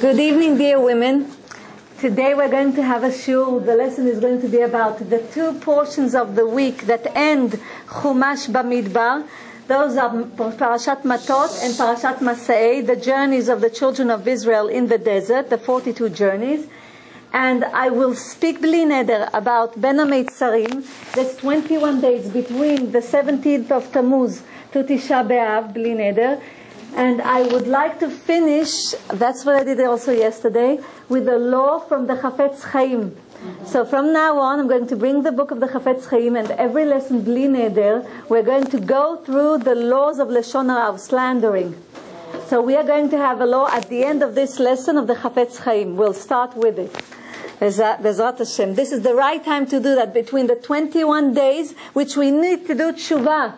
Good evening, dear women. Today we're going to have a shiur. The lesson is going to be about the two portions of the week that end Chumash Bamidbar. Those are Parashat Matoth and Parashat Masei, the journeys of the children of Israel in the desert, the 42 journeys. And I will speak bli neder about Ben HaMeitzarim. That's 21 days between the 17th of Tammuz to Tisha B'Av, bli neder. And I would like to finish, that's what I did also yesterday, with the law from the Chafetz Chaim. So from now on, I'm going to bring the book of the Chafetz Chaim, and every lesson, bli neder, we're going to go through the laws of Lashon Hara, of slandering. So we are going to have a law at the end of this lesson of the Chafetz Chaim. We'll start with it. Bezrat Hashem. This is the right time to do that, between the 21 days, which we need to do tshuva.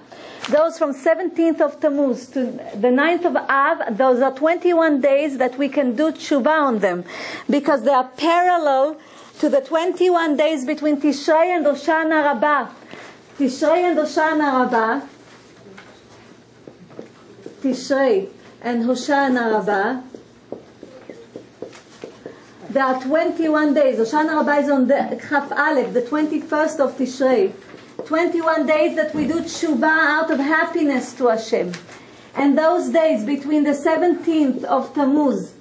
Those from 17th of Tammuz to the 9th of Av, those are 21 days that we can do tshuva on them, because they are parallel to the 21 days between Tishrei and Hoshana Rabbah. Tishrei and Hoshana Rabbah. Tishrei and Hoshana Rabbah. There are 21 days. Hoshana Rabbah is on the Chaf Aleph, the 21st of Tishrei. 21 days that we do tshuva out of happiness to Hashem. And those days between the 17th of Tammuz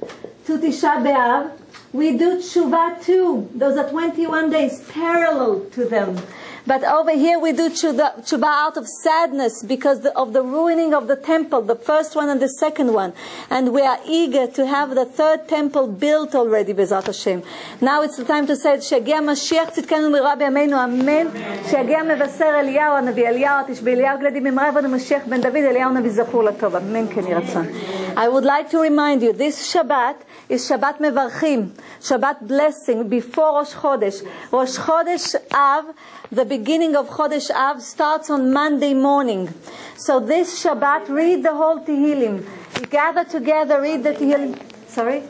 to Tisha B'Av, we do tshuva too. Those are 21 days parallel to them. But over here we do tshuva out of sadness because of the ruining of the temple, the first one and the second one. And we are eager to have the third temple built already, Bezrat Hashem. Now it's the time to say, Shegia Mashiach tzidkenu mira b'yameinu, Amen. Shegia mevaser Eliyahu Hanavi, Eliyahu Tishbe, Eliyahu Gledi Mimra V'anu Mashiach ben David, Eliyahu Navi Zachur Latov, Amen ken yeh ratzon. I would like to remind you, this Shabbat is Shabbat Mevarchim, Shabbat blessing before Rosh Chodesh. Rosh Chodesh Av, the beginning of Chodesh Av, starts on Monday morning. So this Shabbat, read the whole Tehillim. You gather together, read the Tehillim. Sorry?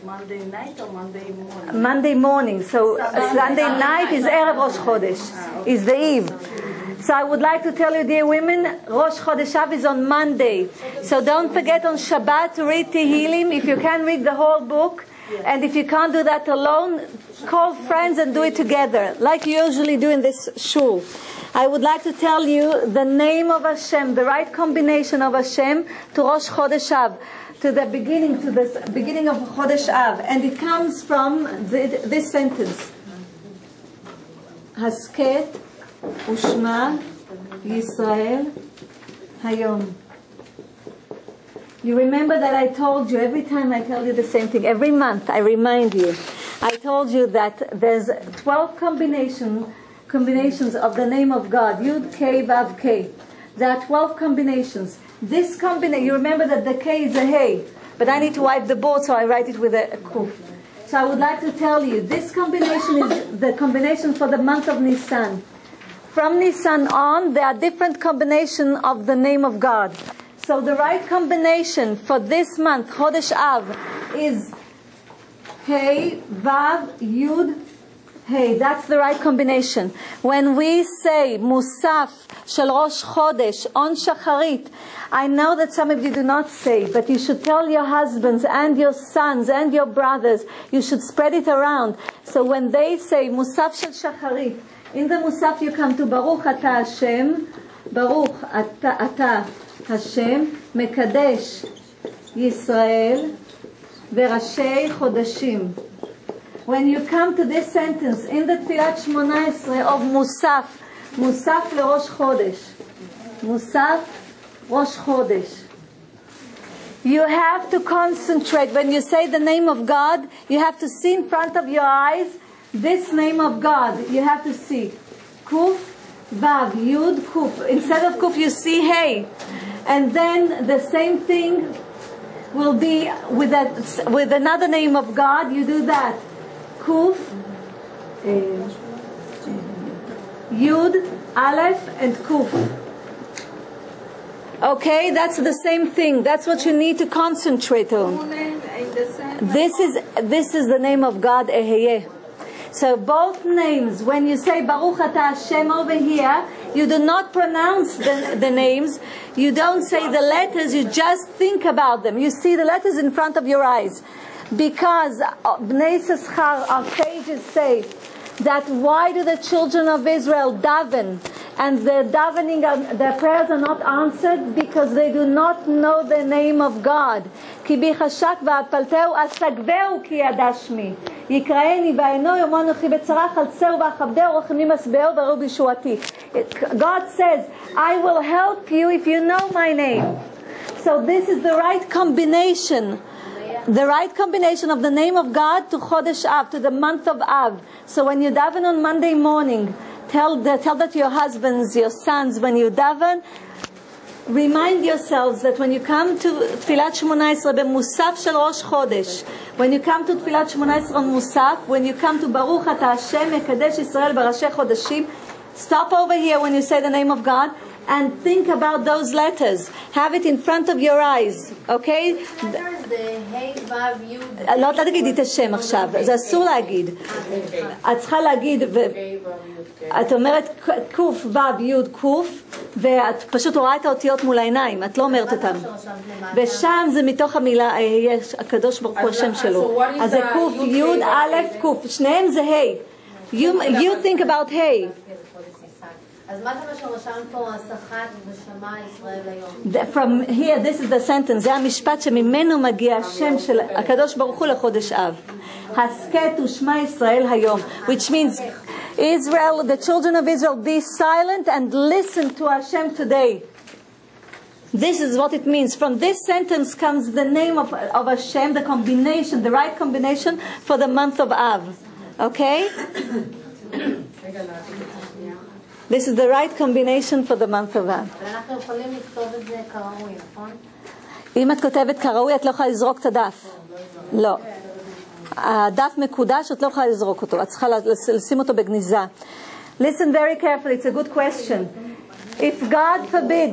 Monday night or Monday morning? Monday morning. So Sunday night is Erev Rosh Chodesh, is the Eve. So I would like to tell you, dear women, Rosh Chodesh Av is on Monday. So don't forget on Shabbat to read Tehillim. If you can read the whole book, and if you can't do that alone, call friends and do it together, like you usually do in this shul. I would like to tell you the name of Hashem, the right combination of Hashem to Rosh Chodesh Av, to the beginning of Chodesh Av, and it comes from this sentence: Hasket Ushma Yisrael Hayom. You remember that I told you, every time I tell you the same thing, every month I remind you. I told you that there's 12 combinations of the name of God, Yud, K, Vav, K. There are 12 combinations. This combination, you remember that the K is a Hey, but I need to wipe the board, so I write it with a Kuf. So I would like to tell you, this combination is the combination for the month of Nisan. From Nisan on, there are different combinations of the name of God. So the right combination for this month, Chodesh Av, is Hey, Vav, Yud, Hey. That's the right combination. When we say Musaf Shel Rosh Chodesh on Shacharit, I know that some of you do not say, but you should tell your husbands and your sons and your brothers. You should spread it around. So when they say Musaf Shel Shacharit, in the Musaf you come to Baruch Ata Hashem, Baruch Ata Hashem, Mekadesh Yisrael, Verashei Chodashim. When you come to this sentence in the Tfilat Shmona Esrei of Musaf, Musaf LeRosh Chodesh, Musaf Rosh Chodesh, you have to concentrate. When you say the name of God, you have to see in front of your eyes this name of God. You have to see Kuf, Vav, Yud, Kuf. Instead of Kuf, you see Hey. And then the same thing will be with another name of God. You do that. Kuf, Yud, Aleph, and Kuf. Okay, that's the same thing. That's what you need to concentrate on. This is the name of God, Eheyeh. So both names, when you say Baruch Ata Hashem over here, you do not pronounce the names. You don't say the letters, you just think about them. You see the letters in front of your eyes. Because Bnei Yisachar, our sages say that why do the children of Israel daven and their davening, their prayers are not answered? Because they do not know the name of God. כי בי חשק ואפלתהו אסגבהו כי ידע שמי יקראני בעינו יומו אנוכי בצרה חלצהו ואכבדהו רחמים אסבהו וראו בישועתי. God says, I will help you if you know my name. So this is the right combination. The right combination of the name of God to Chodesh Av, to the month of Av. So when you daven on Monday morning, tell that to your husbands, your sons, when you daven, remind yourselves that when you come to Tfilat Shmona Esrei b'Musaf shel Rosh Chodesh, when you come to Tfilat Shmona Esrei on Musaf, when you come to Baruch Ata Hashem Mekadesh Yisrael B'Rashei Chodeshim, stop over here when you say the name of God and think about those letters. Have it in front of your eyes, okay? לא תגידי את השם עכשיו, זה אסור להגיד. את צריכה להגיד, את אומרת קוף, וו, יוד, קוף, ואת פשוט רואה את האותיות מול העיניים, את לא אומרת אותם. ושם זה מתוך המילה, יש הקדוש ברוך הוא השם שלו. אז זה קוף, יוד, א', קוף, שניהם זה ה'. You think about ה'. אז מה זה מה שרשם פה, השחת ושמע ישראל היום? From here, this is the sentence, זה המשפט שממנו מגיע השם של הקדוש ברוך הוא לחודש אב. הסכת ושמע ישראל היום, which means Israel, the children of Israel, be silent and listen to Hashem today. This is what it means. From this sentence comes the name of Hashem, the combination, the right combination for the month of Av. Okay? This is the right combination for the month of Av. ואנחנו יכולים לכתוב את זה כראוי, נכון? אם את כותבת כראוי, את לא יכולה לזרוק את הדף. לא. הדף מקודש, את לא יכולה לזרוק אותו. את צריכה לשים אותו בגניזה. Listen very carefully, it's a good question. If God forbid,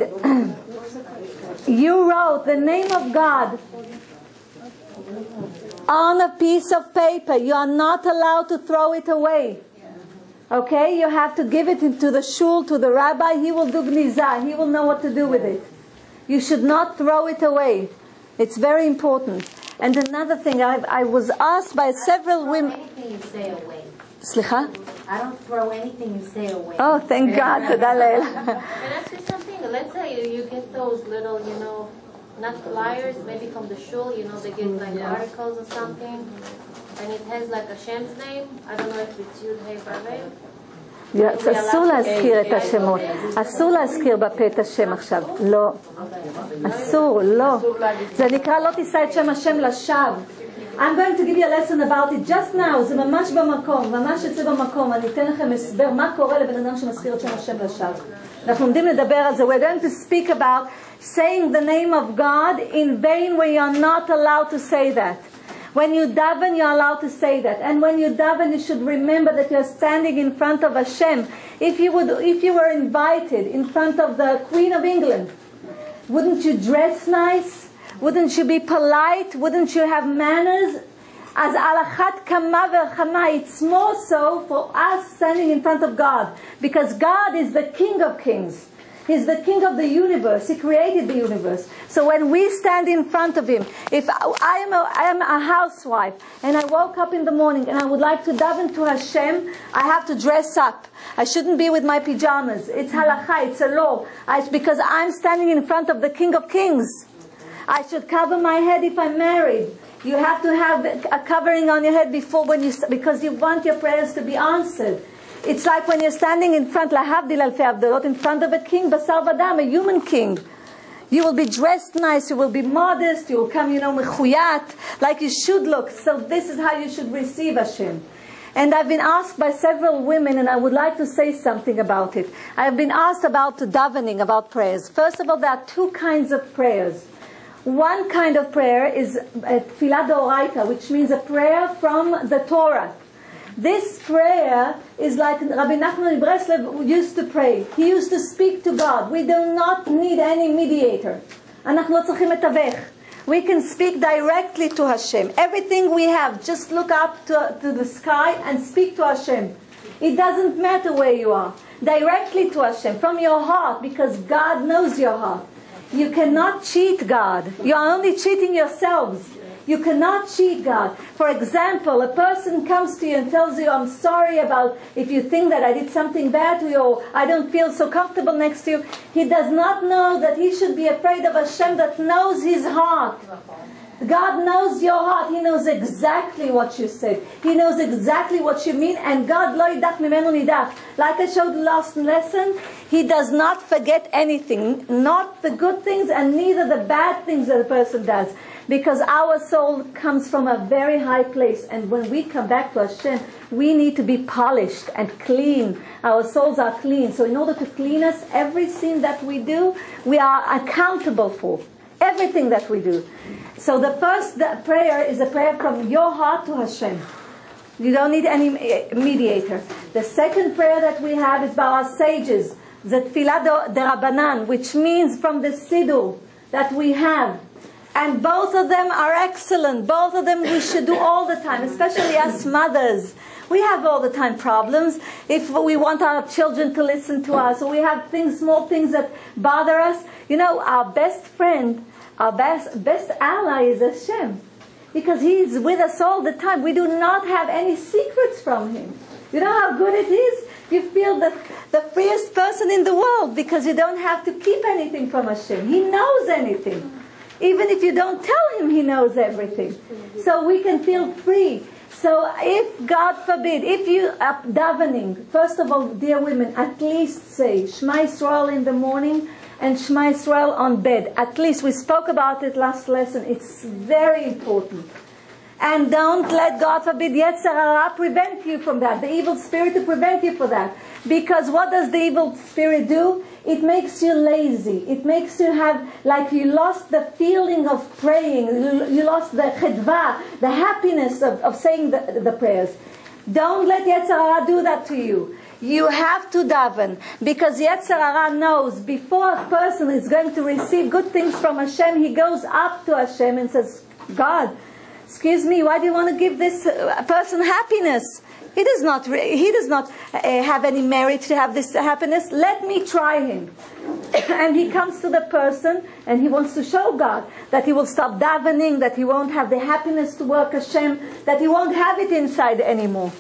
you wrote the name of God on a piece of paper, you are not allowed to throw it away. Okay, you have to give it to the shul, to the rabbi. He will do gnizah. He will know what to do with it. You should not throw it away. It's very important. And another thing, I was asked by several women. Anything you say away. Slicha? I don't throw anything you say away. Oh, thank God. Toda Leila. Can I ask you something? Let's say you get those little, not flyers, maybe from the shul, they get like articles or something. And it has like Hashem's name. I don't know if it's Yud Hey Vav. אסור להזכיר את השמות. אסור להזכיר בפה את השם עכשיו. לא. אסור, לא. זה נקרא לא תישא את שם השם לשווא. I'm going to give you a lesson about it just now. זה ממש במקום, ממש יצא במקום. אני אתן לכם הסבר מה קורה לבן אדם שמזכיר את שם השם לשווא. אנחנו עומדים לדבר על זה. We're going to speak about saying the name of God in vain where you're not allowed to say that. When you daven, you're allowed to say that. And when you daven, you should remember that you're standing in front of Hashem. If you were invited in front of the Queen of England, wouldn't you dress nice? Wouldn't you be polite? Wouldn't you have manners? As alachat kama v'chama, it's more so for us standing in front of God. Because God is the King of Kings. He's the King of the universe. He created the universe. So when we stand in front of Him, if I am a housewife and I woke up in the morning and I would like to daven to Hashem, I have to dress up. I shouldn't be with my pajamas. It's halakha, it's a law. Because I'm standing in front of the King of Kings. I should cover my head if I'm married. You have to have a covering on your head because you want your prayers to be answered. It's like when you're standing in front, lahavdil alfei avdalot, in front of a king, basar vadam, a human king. You will be dressed nice, you will be modest, you will come, mechuyat, like you should look. So this is how you should receive Hashem. And I've been asked by several women, and I would like to say something about it. I've been asked about davening, about prayers. First of all, there are two kinds of prayers. One kind of prayer is tefillah d'oraita, which means a prayer from the Torah. This prayer is like Rabbi Nachman of Breslev used to pray. He used to speak to God. We do not need any mediator. We can speak directly to Hashem. Everything we have, just look up to the sky and speak to Hashem. It doesn't matter where you are. Directly to Hashem, from your heart, because God knows your heart. You cannot cheat God. You are only cheating yourselves. You cannot cheat God. For example, a person comes to you and tells you, I'm sorry about if you think that I did something bad to you, or I don't feel so comfortable next to you. He does not know that he should be afraid of Hashem that knows his heart. God knows your heart. He knows exactly what you said. He knows exactly what you mean. And God, lo yidach mimenu nidach. Like I showed last lesson, He does not forget anything. Not the good things and neither the bad things that a person does. Because our soul comes from a very high place. And when we come back to Hashem, we need to be polished and clean. Our souls are clean. So in order to clean us, every sin that we do, we are accountable for. Everything that we do. So the first prayer is a prayer from your heart to Hashem. You don't need any mediator. The second prayer that we have is by our sages, the Tfilah de Rabbanan, which means from the Siddur that we have. And both of them are excellent. Both of them we should do all the time, especially us mothers. We have all the time problems. If we want our children to listen to us, or we have things, small things that bother us. You know, our best friend, our best ally is Hashem. Because He is with us all the time. We do not have any secrets from Him. You know how good it is? You feel the freest person in the world because you don't have to keep anything from Hashem. He knows anything. Even if you don't tell Him, He knows everything. So we can feel free. So if, God forbid, if you are davening, first of all, dear women, at least say Shema Yisrael in the morning and Shema Yisrael on bed. At least, we spoke about it last lesson. It's very important. And don't let, God forbid, Yetzer Hara prevent you from that. The evil spirit to prevent you from that. Because what does the evil spirit do? It makes you lazy. It makes you have, like you lost the feeling of praying. You lost the chedva, the happiness of saying the prayers. Don't let Yetzer Hara do that to you. You have to daven. Because Yetzer Hara knows before a person is going to receive good things from Hashem, he goes up to Hashem and says, God, excuse me, why do you want to give this person happiness? He does not have any merit to have this happiness. Let me try him. And he comes to the person and he wants to show God that he will stop davening, that he won't have the happiness to work Hashem, that he won't have it inside anymore.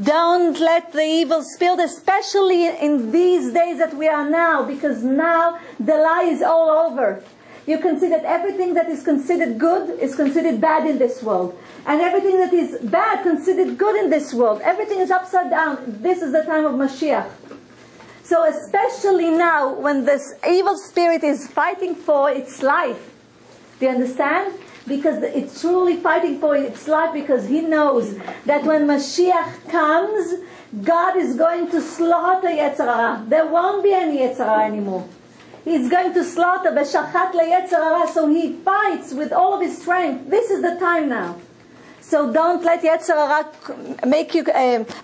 Don't let the evil spirit, especially in these days that we are now, because now the lie is all over. You can see that everything that is considered good is considered bad in this world. And everything that is bad considered good in this world. Everything is upside down. This is the time of Mashiach. So especially now when this evil spirit is fighting for its life. Do you understand? Because it's truly fighting for its life, because he knows that when Mashiach comes, God is going to slaughter Yetzer Hara. There won't be any Yetzer Hara anymore. He's going to slaughter B'shachat leYetzer Hara, so he fights with all of his strength. This is the time now. So don't let Yetzer Hara make you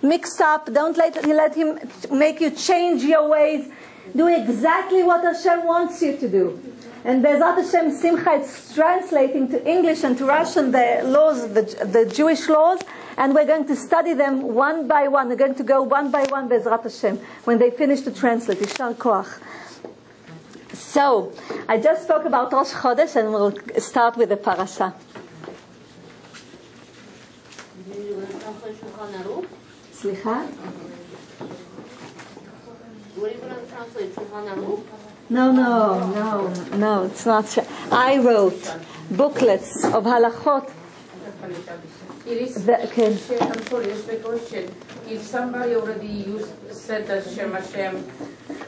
mix up. Don't let him make you change your ways. Do exactly what Hashem wants you to do. And Be'ezrat Hashem, Simcha, it's translating to English and to Russian the laws, the Jewish laws, and we're going to study them one by one. We're going to go one by one, Be'ezrat Hashem, when they finish to translate. Yishar Koach. So, I just spoke about Rosh Chodesh, and we'll start with the parasha. Slicha? No, it's not. I wrote booklets of halachot. I'm sorry, just a question. If somebody already said that Hashem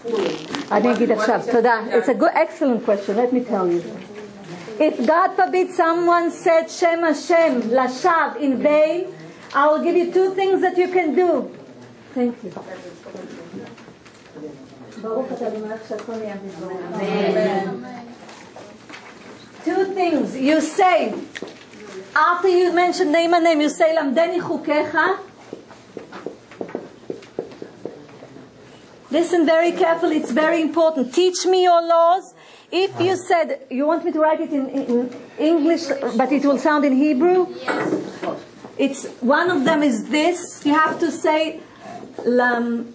fully, it's a good, excellent question. Let me tell you. If God forbid someone said Shem Hashem Lashav in vain, I will give you two things that you can do. Thank you. Amen. Two things. You say, after you mention name and name, you say Lamdeni Chukecha. Listen very carefully, it's very important. Teach me your laws. If you said, you want me to write it in English, but it will sound in Hebrew? Yes. It's, one of them is this. You have to say, Lamdeni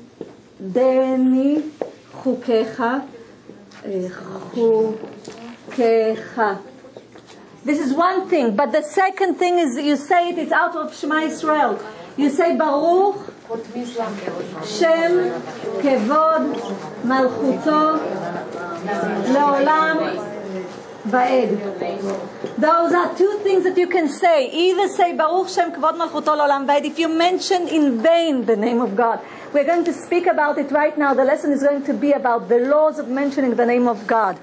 Chukecha. Chukecha. This is one thing. But the second thing is you say it's out of Shema Israel. You say Baruch Shem Kevod Malchuto Leolam Vaed. Those are two things that you can say. Either say Baruch Shem Kevod Malchuto Leolam Vaed if you mention in vain the name of God. We're going to speak about it right now. The lesson is going to be about the laws of mentioning the name of God.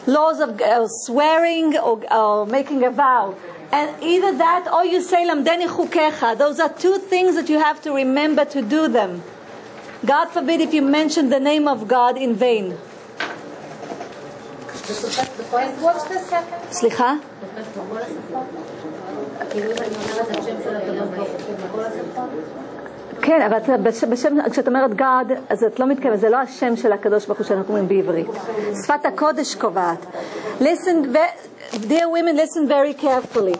Laws of swearing or making a vow. And either that or you say Lamdeni Chukecha. Those are two things that you have to remember to do them. God forbid if you mention the name of God in vain. What's the second? סליחה? כן, אבל בשם, כשאת אומרת God, אז את לא מתכוונת, זה לא השם של הקדוש ברוך הוא שאנחנו אומרים בעברית. שפת הקודש קובעת. Listen, dear women, listen very carefully.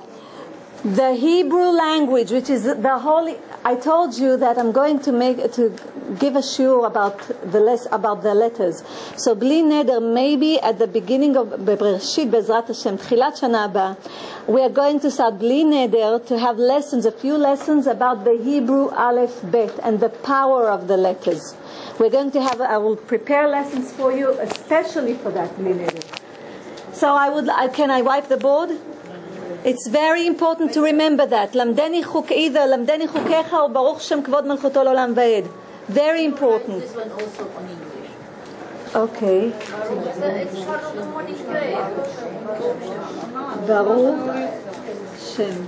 The Hebrew language, which is the holy, I told you that I'm going to give a shiur about the letters. So bli neder, maybe at the beginning of Bereshit, Bezrat Hashem, Tchilat Shana Haba, we are going to start bli neder to have lessons, a few lessons about the Hebrew Aleph Bet and the power of the letters. We're going to have, I will prepare lessons for you, especially for that bli neder. So can I wipe the board? It's very important to remember that. Lamdeni chuk, either Lamdeni chukecha or Baruch Shem Kevod Malchuto Leolam Vaed. Very important. This one also on English. Okay. It's part of the morning prayer. Baruch Shem.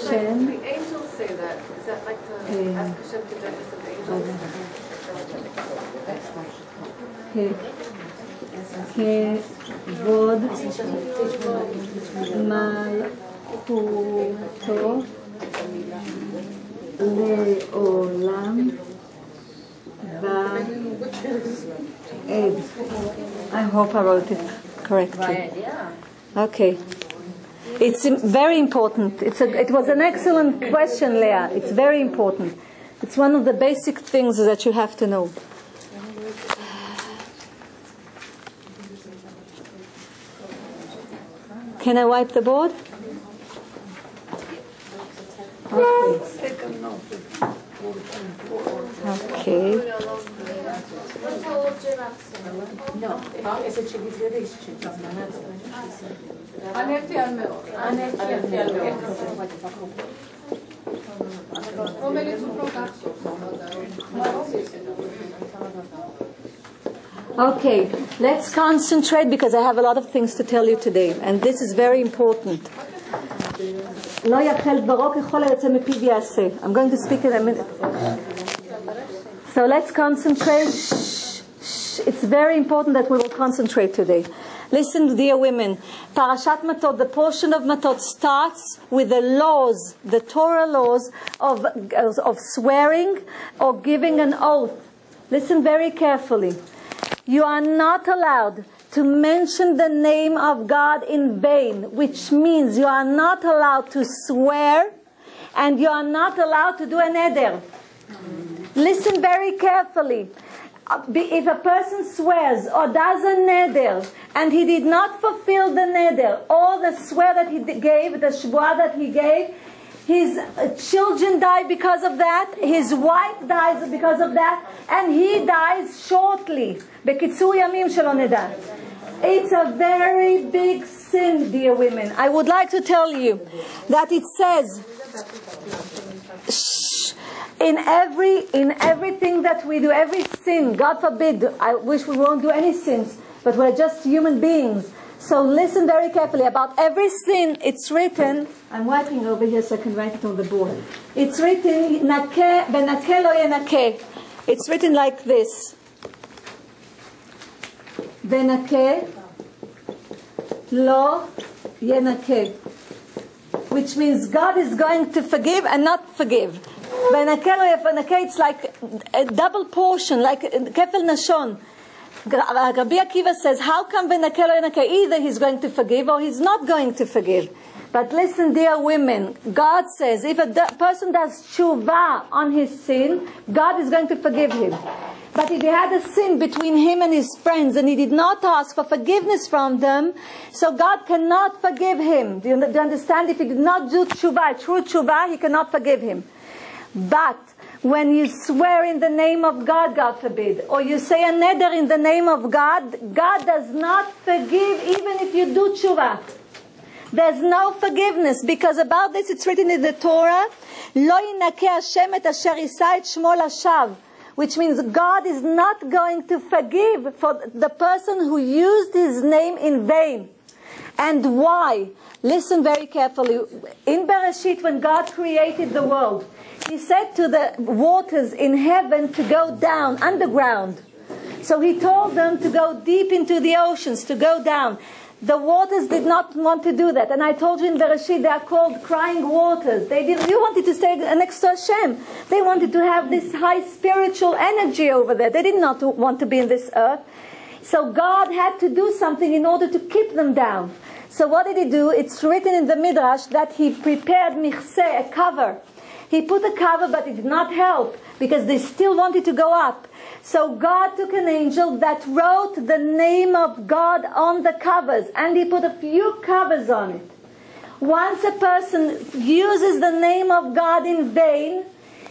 Shem. The angels say that. Is that like the ask Hashem to judge us of the angels? כבוד מלכותו לעולם ועד. I hope I wrote it correctly. Okay. It's very important. It was an excellent question, Leah. It's very important. It's one of the basic things that you have to know. Can I wipe the board? Okay. Okay, let's concentrate because I have a lot of things to tell you today, and this is very important. I'm going to speak in a minute. So let's concentrate. It's very important that we will concentrate today. Listen, dear women. Parashat Matoth, the portion of Matoth starts with the laws, the Torah laws of swearing or giving an oath. Listen very carefully. You are not allowed to mention the name of God in vain, which means you are not allowed to swear and you are not allowed to do an eder. Listen very carefully. If a person swears or does a neder and he did not fulfill the neder or the swear that he gave, the shvuah that he gave, his children die because of that, his wife dies because of that, and he dies shortly. Bekitzur yamim shelo neda. It's a very big sin, dear women. I would like to tell you that it says in everything that we do, every sin, God forbid, I wish we won't do any sins, but we're just human beings. So listen very carefully. About every sin, it's written, I'm wiping over here so I can write it on the board. It's written, Nakeh benakeh lo yenakeh. It's written like this. Benakeh lo yenakeh. Which means God is going to forgive and not forgive. Benakeh lo yenakeh, it's like a double portion, like kefel nashon. Rabbi Akiva says, how come benakeh lo yenakeh? Either he's going to forgive or he's not going to forgive. But listen, dear women, God says if a person does tshuva on his sin, God is going to forgive him. But if he had a sin between him and his friends and he did not ask for forgiveness from them, so God cannot forgive him. Do you understand? If he did not do tshuva, true tshuva, he cannot forgive him. But when you swear in the name of God, God forbid, or you say a neder in the name of God, God does not forgive even if you do tshuva. There's no forgiveness, because about this it's written in the Torah, Lo yinakeh Hashem et asher yisa et shmo lashav, which means God is not going to forgive for the person who used his name in vain. And why? Listen very carefully. In Bereshit, when God created the world, he said to the waters in heaven to go down underground. So he told them to go deep into the oceans, to go down. The waters did not want to do that. And I told you in Bereshit, they are called crying waters. They wanted to stay next to Hashem. They wanted to have this high spiritual energy over there. They did not want to be in this earth. So God had to do something in order to keep them down. So what did he do? It's written in the Midrash that he prepared michseh, a cover. He put a cover, but it did not help, because they still wanted to go up. So God took an angel that wrote the name of God on the covers, and he put a few covers on it. Once a person uses the name of God in vain,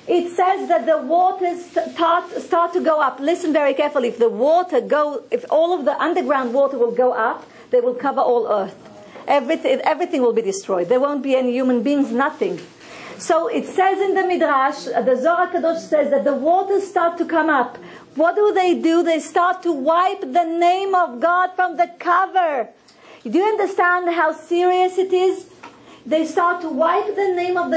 it says that the waters start to go up. Listen very carefully. If all of the underground water will go up, they will cover all earth. Everything will be destroyed. There won't be any human beings, nothing. So it says in the Midrash, the Zohar Kadosh says that the waters start to come up. What do? They start to wipe the name of God from the cover. Do you understand how serious it is? They start to wipe the name of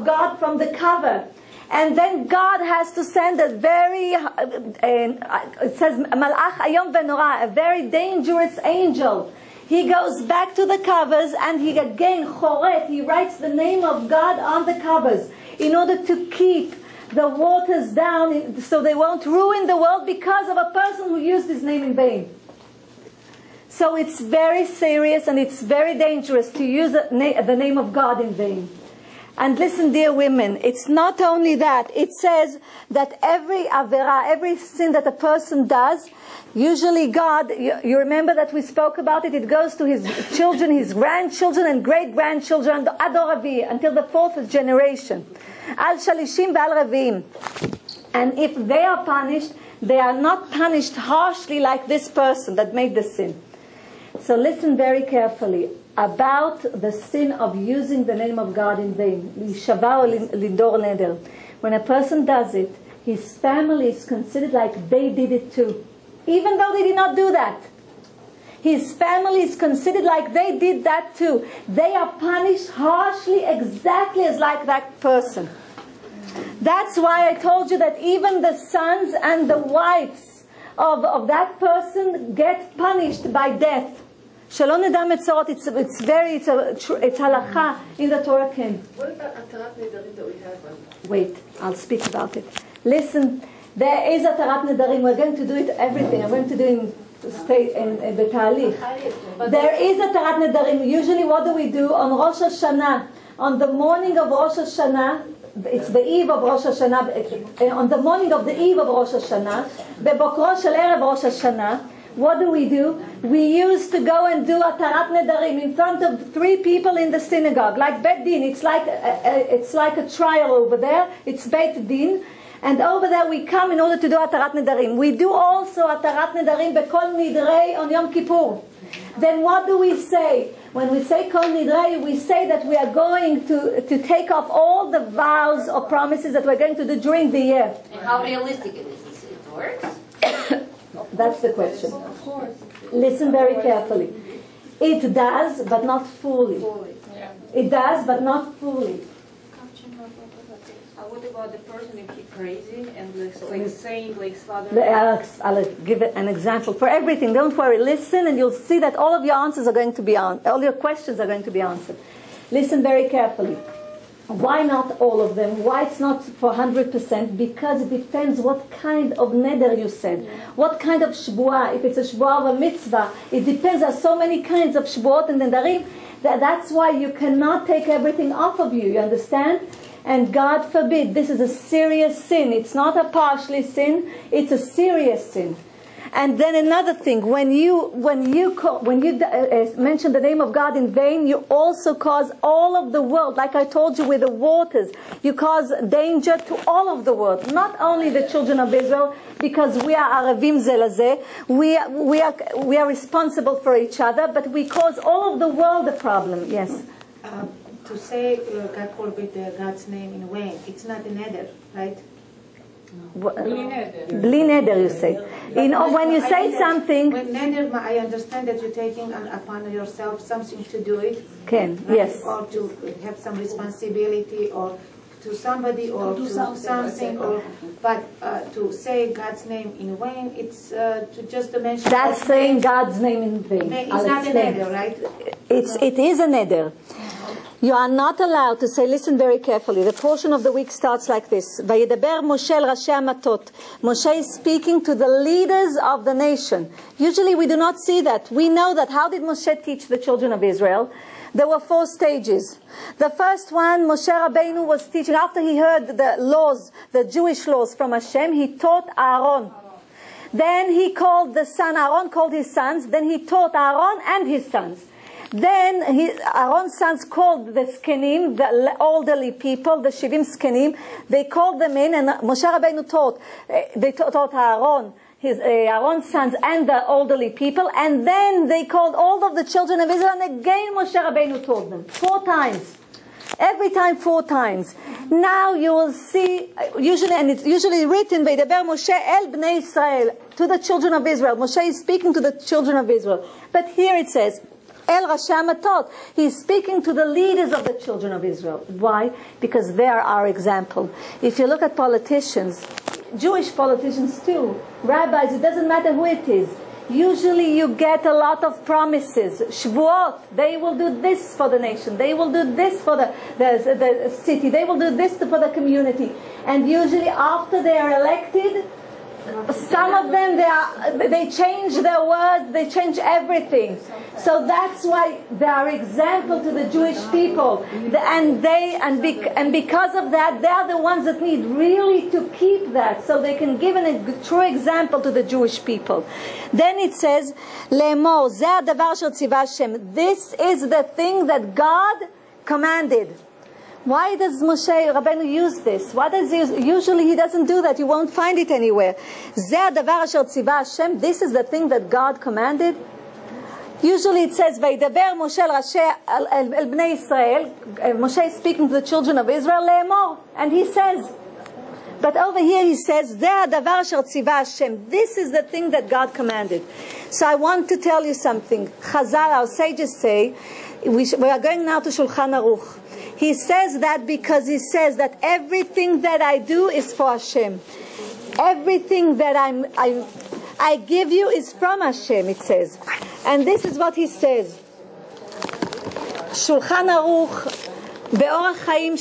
God from the cover. And then God has to send a very, it says, Malach Ayom Venora, a very dangerous angel. He goes back to the covers and he again, choret, he writes the name of God on the covers in order to keep the waters down so they won't ruin the world because of a person who used his name in vain. So it's very serious and it's very dangerous to use the name of God in vain. And listen, dear women, it's not only that. It says that every avera, every sin that a person does, usually God, you remember that we spoke about it, it goes to his children, his grandchildren and great-grandchildren, Ador Avi, until the fourth generation. Al Shalishim V'al Ravim. And if they are punished, they are not punished harshly like this person that made the sin. So listen very carefully about the sin of using the name of God in vain. When a person does it, his family is considered like they did it too, even though they did not do that. His family is considered like they did that too. They are punished harshly exactly as like that person. That's why I told you that even the sons and the wives of that person get punished by death. Shalom Nedam Metzorot, it's halakha in the Torah. What about Atarat Nedarim that we have on? Wait, I'll speak about it. Listen, there is Atarat Nedarim. We're going to do it everything. I'm going to do in the Talich. There is Atarat Nedarim. Usually what do we do on Rosh Hashanah? On the morning of Rosh Hashanah, it's the eve of Rosh Hashanah, on the morning of the eve of Rosh Hashanah, bebokro shel erev Rosh Hashanah, what do? We used to go and do Atarat Nedarim in front of 3 people in the synagogue, like Bet Din. It's like a trial over there. It's Bet Din. And over there we come in order to do Atarat Nedarim. We do also Atarat Nedarim Bekol Nidrei on Yom Kippur. Then what do we say? When we say Kol Nidrei, we say that we are going to take off all the vows or promises that we're going to do during the year. And how realistic it is? It works? That's the question. Listen very carefully. It does, but not fully. It does, but not fully. What about the person if he's crazy and like saying like Father? I'll give it an example for everything. Don't worry. Listen, and you'll see that all of your answers are going to be all your questions are going to be answered. Listen very carefully. Why not all of them? Why it's not for 100%? Because it depends what kind of neder you said. What kind of shbuah. If it's a shbuah of a mitzvah, it depends. There are so many kinds of shbuot and nedarim That's why you cannot take everything off of you. You understand? And God forbid, this is a serious sin. It's not a partially sin. It's a serious sin. And then another thing, when you mention the name of God in vain, you also cause all of the world, like I told you with the waters, you cause danger to all of the world, not only the children of Israel, because we are Aravim Zelazeh, we are responsible for each other, but we cause all of the world a problem. Yes. To say God forbid God's name in vain, it's not a neder, right? Bli neder, you say. When you say something. When neder, I understand that you're taking upon yourself something to do it. Can, right? yes. Or to have some responsibility, or to somebody, or to something. But to say God's name in vain, it's to just mention. That's saying God's name in vain. It's not a neder, right? It is a neder. You are not allowed to say, listen very carefully. The portion of the week starts like this. Vayedaber Moshe el Rashi Matoth. Moshe is speaking to the leaders of the nation. Usually we do not see that. We know that. How did Moshe teach the children of Israel? There were 4 stages. The first one, Moshe Rabbeinu was teaching. After he heard the laws, the Jewish laws from Hashem, he taught Aaron. Then he called the son, Aaron called his sons. Then he taught Aaron and his sons. Then Aaron's sons called the Skenim, the elderly people, the Shivim Skenim. They called them in, and Moshe Rabbeinu taught. They taught Aaron, Aaron's sons, and the elderly people. And then they called all of the children of Israel, and again Moshe Rabbeinu taught them 4 times. Every time 4 times. Now you will see, usually, and it's usually written, Vaydaber Moshe el bnei Israel, to the children of Israel. Moshe is speaking to the children of Israel. But here it says, El Rashi Matoth. He's speaking to the leaders of the children of Israel. Why? Because they are our example. If you look at politicians, Jewish politicians too, rabbis, it doesn't matter who it is. Usually you get a lot of promises. Shvuot, they will do this for the nation. They will do this for the city. They will do this for the community. And usually after they are elected, some of them, they change their words, they change everything. So that's why they are example to the Jewish people. And because of that, they are the ones that need really to keep that, so they can give a true example to the Jewish people. Then it says, Le'emor, zeh hadavar asher tzivah Hashem. This is the thing that God commanded. Why does Moshe Rabbeinu use this? Why does he use? Usually he doesn't do that. You won't find it anywhere. Zeh hadavar asher tzivah Hashem. This is the thing that God commanded. Usually it says, Vaydaber Moshe el Rashi el bnei Israel. Moshe is speaking to the children of Israel, Le'emor. And he says, but over here he says, Zeh hadavar asher tzivah Hashem. This is the thing that God commanded. So I want to tell you something. Chazal, our sages say, we are going now to Shulchan Aruch. He says that because he says that everything that I do is for Hashem. Everything that I give you is from Hashem, it says. And this is what he says. Shulchan Aruch, Be'orach Chaim,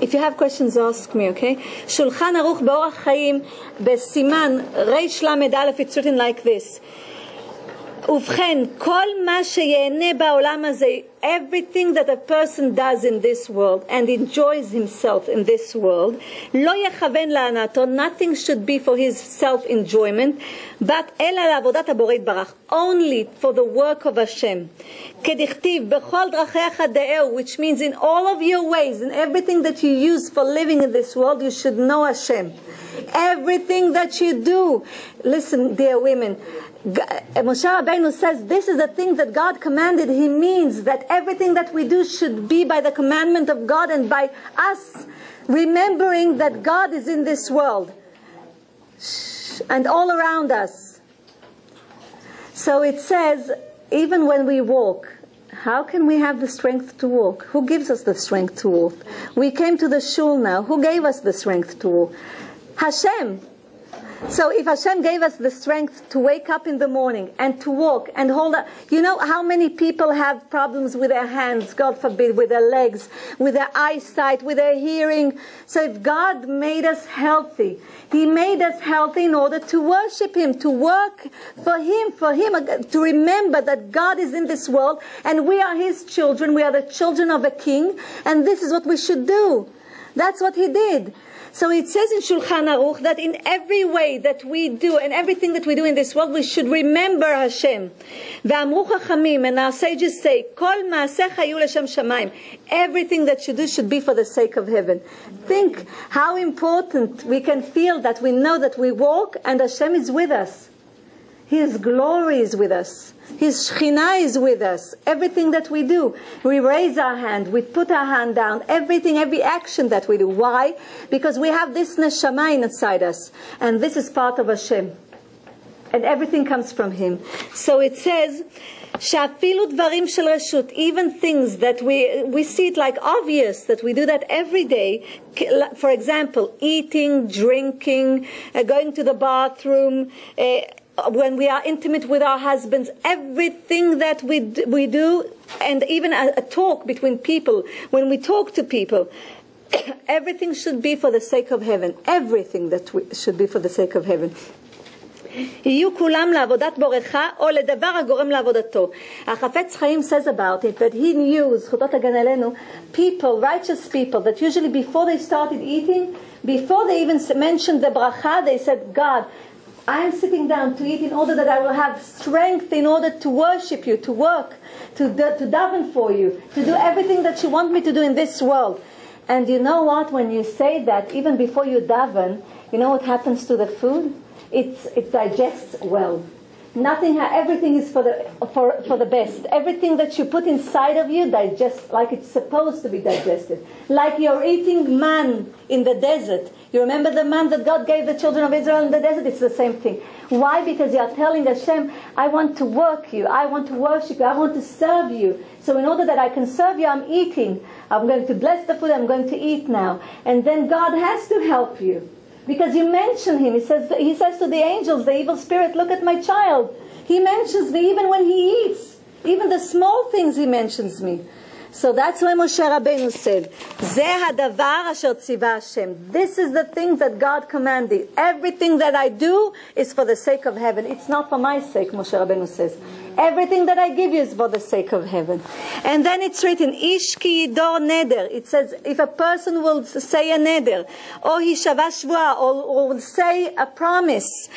if you have questions, ask me, okay? Shulchan Aruch, Be'orach Chaim, Besiman, Reish Lamed Aleph, it's written like this. ובכן, כל מה שיהנה בעולם הזה, everything that a person does in this world and enjoys himself in this world, לא יכוון להנאתו, nothing should be for his self-enjoyment, but אלא לעבודת הבורא יתברך, only for the work of Hashem. כדכתיב, בכל דרכיך דעהו, which means in all of your ways, in everything that you use for living in this world, you should know Hashem. Everything that you do, listen, dear women, Moshe Rabbeinu says this is the thing that God commanded. He means that everything that we do should be by the commandment of God and by us remembering that God is in this world and all around us. So it says, even when we walk, how can we have the strength to walk? Who gives us the strength to walk? We came to the shul now. Who gave us the strength to walk? Hashem. So if Hashem gave us the strength to wake up in the morning and to walk and hold up, you know how many people have problems with their hands, God forbid, with their legs, with their eyesight, with their hearing. So if God made us healthy, He made us healthy in order to worship Him, to work for Him, to remember that God is in this world and we are His children, we are the children of a king, and this is what we should do. That's what He did. So it says in Shulchan Aruch that in every way that we do and everything that we do in this world, we should remember Hashem. Ve'amru chachamim, and our sages say, Kol ma'asech hayu l'shem shamayim. Everything that you do should be for the sake of heaven. Think how important we can feel that we know that we walk and Hashem is with us. His glory is with us. His Shekhinah is with us. Everything that we do, we raise our hand, we put our hand down, everything, every action that we do. Why? Because we have this neshama inside us. And this is part of Hashem. And everything comes from Him. So it says, שאפילו דברים של רשות, even things that we see it like obvious, that we do that every day. For example, eating, drinking, going to the bathroom, when we are intimate with our husbands, everything that we do, and even a talk between people, when we talk to people, everything should be for the sake of heaven. Everything that should be for the sake of heaven. יהיו כולם לעבודת בורך או לדבר הגורם לעבודתו. החפץ חיים says about it that he knew, זכותו תגן עלינו, people, righteous people, that usually before they started eating, before they even mentioned the bracha, they said, God, I am sitting down to eat in order that I will have strength in order to worship you, to work, to daven for you, to do everything that you want me to do in this world. And you know what? When you say that, even before you daven, you know what happens to the food? It digests well. Everything is for the best. Everything that you put inside of you digests like it's supposed to be digested. Like you're eating man in the desert. You remember the man that God gave the children of Israel in the desert? It's the same thing. Why? Because you are telling Hashem, I want to work you, I want to worship you, I want to serve you. So in order that I can serve you, I'm eating. I'm going to bless the food, I'm going to eat now. And then God has to help you. Because you mention Him. He says to the angels, the evil spirit, look at my child. He mentions me even when he eats. Even the small things He mentions me. So that's why Moshe Rabbeinu said, "Zeh hadavar asher tziva Hashem." This is the thing that God commanded. Everything that I do is for the sake of heaven. It's not for my sake, Moshe Rabbeinu says. Everything that I give you is for the sake of heaven. And then it's written, Ish ki yidor neder. It says, if a person will say a neder, or hishava shvua, or will say a promise,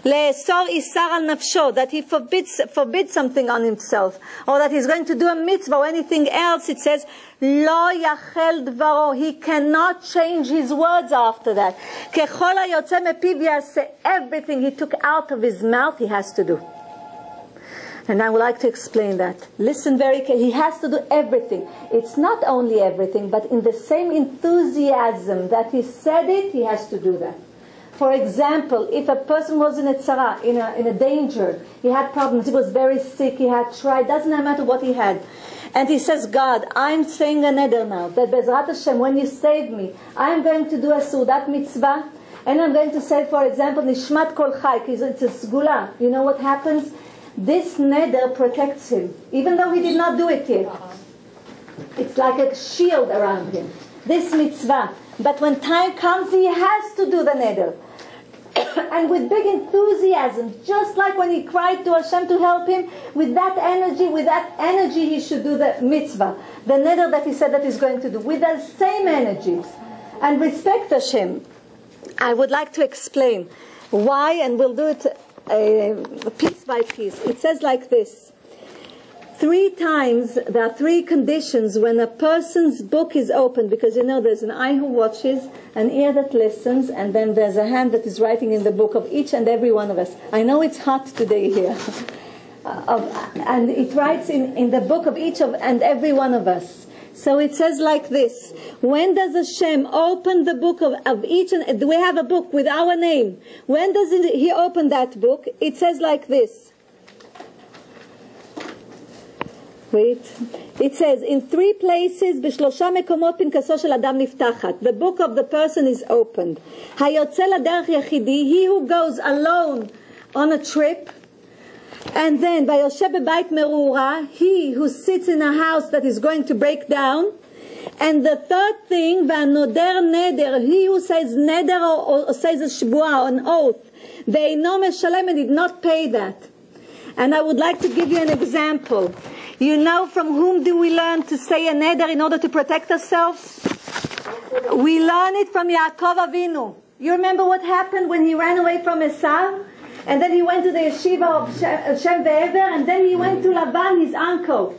le'esor isar al nafsho, that he forbids something on himself, or that he's going to do a mitzvah or anything else, it says, lo yachel dvaro. He cannot change his words after that. Kechol hayotze mepiv yaseh. Everything he took out of his mouth, he has to do. And I would like to explain that. Listen very carefully. He has to do everything. It's not only everything, but in the same enthusiasm that he said it, he has to do that. For example, if a person was in a tzara, in a danger, he had problems, he was very sick, he had tried, doesn't matter what he had. And he says, God, I'm saying a neder now, that Bezrat Hashem, when you save me, I'm going to do a sudat mitzvah, and I'm going to say, for example, Nishmat Kol Chai, because it's a sgula. You know what happens? This neder protects him, even though he did not do it yet. It's like a shield around him. This mitzvah. But when time comes, he has to do the neder. And with big enthusiasm, just like when he cried to Hashem to help him, with that energy he should do the mitzvah. The neder that he said that he's going to do. With the same energies. And respect Hashem. I would like to explain why, and we'll do it piece by piece. It says like this. 3 times, there are 3 conditions when a person's book is open, because you know there's an eye who watches, an ear that listens, and then there's a hand that is writing in the book of each and every one of us. I know it's hot today here. And it writes in the book of each and every one of us. So it says like this. When does Hashem open the book of each and we have a book with our name. When does He open that book? It says like this. Wait. It says, in 3 places, בשלושה מקומות פנקסו של אדם נפתחת. The book of the person is opened. היוצא לדרך יחידי, he who goes alone on a trip. And then, ויושב בבית מרורה, he who sits in a house that is going to break down. And the third thing, והנודר נדר, he who says neder or says a שבועה, an oath, ואינו משלם and did not pay that. And I would like to give you an example. You know from whom do we learn to say a neder in order to protect ourselves? We learn it from Yaakov Avinu. You remember what happened when he ran away from Esav? And then he went to the yeshiva of Shem Ve'ever, and then he went to Laban, his uncle.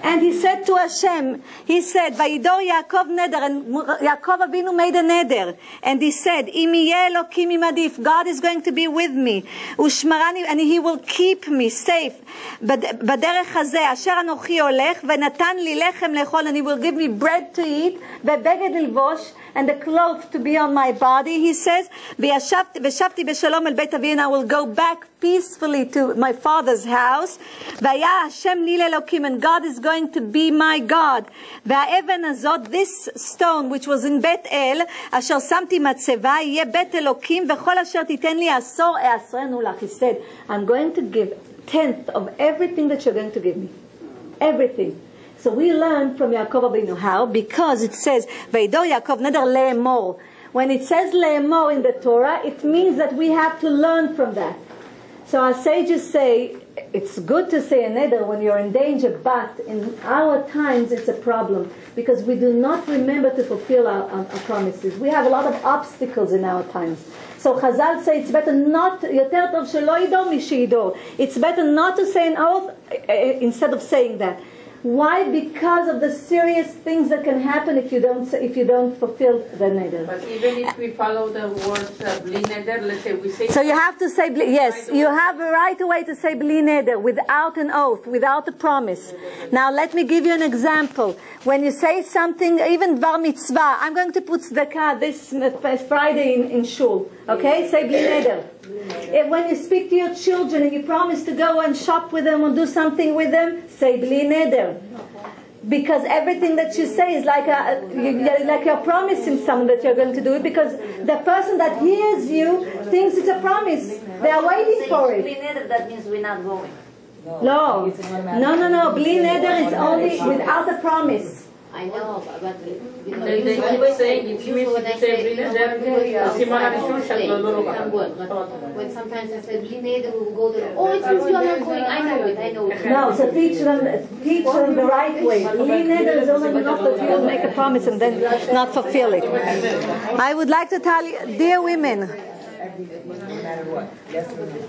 And he said to Hashem, he said, Vayidor Yaakov neder, and Yaakov Avinu made a neder. And he said, Im yeh Elokim imadi, if God is going to be with me, Ushmarani, and he will keep me safe. B'derech hazeh, asher anochi olech, v'natan li lechem lechol, and he will give me bread to eat, v'beged lilvosh, and the cloth to be on my body, he says, v'shavti b'shalom el beit avi, and I will go back peacefully to my father's house. V'ya Hashem li lelokim, and God is going to be my God. V'ha'even azot, this stone which was in Bet El, asher samti matzeva, yeh bet Elokim, v'chol asher titen li asor e'asrenu lach. He said, I'm going to give 10th of everything that you're going to give me. Everything. So we learn from Yaakov Avinu how, because it says, Vayidor Yaakov neder le'emor. When it says le'emor in the Torah, it means that we have to learn from that. So our sages say, it's good to say a neder when you're in danger, but in our times it's a problem, because we do not remember to fulfill our promises. We have a lot of obstacles in our times. So Chazal say it's better not, יותר טוב שלא ידור משידור. It's better not to say an oath instead of saying that. Why? Because of the serious things that can happen if you don't fulfill the neder. But even if we follow the words bli neder, let's say we say. So you have to say yes. You have a right away to say bli neder without an oath, without a promise. Now let me give you an example. When you say something, even bar mitzvah, I'm going to put tzedakah this Friday in shul. Okay, say bli neder. When you speak to your children and you promise to go and shop with them or do something with them, say bli neder. Because everything that you say is like you're promising someone that you're going to do it, because the person that hears you thinks it's a promise. They are waiting for it. Bli neder, that means we're not going. No. Bli neder is only without a promise. I know, but They keep saying it means if you say bli neder, הסימן הראשון שאת לא לוקחת. when sometimes I say bli neder, we will go there. Oh, it means you are not going. I know it. No, so teach them the right way. Bli neder is only enough that you will make a promise and then not fulfill it. I would like to tell you, dear women,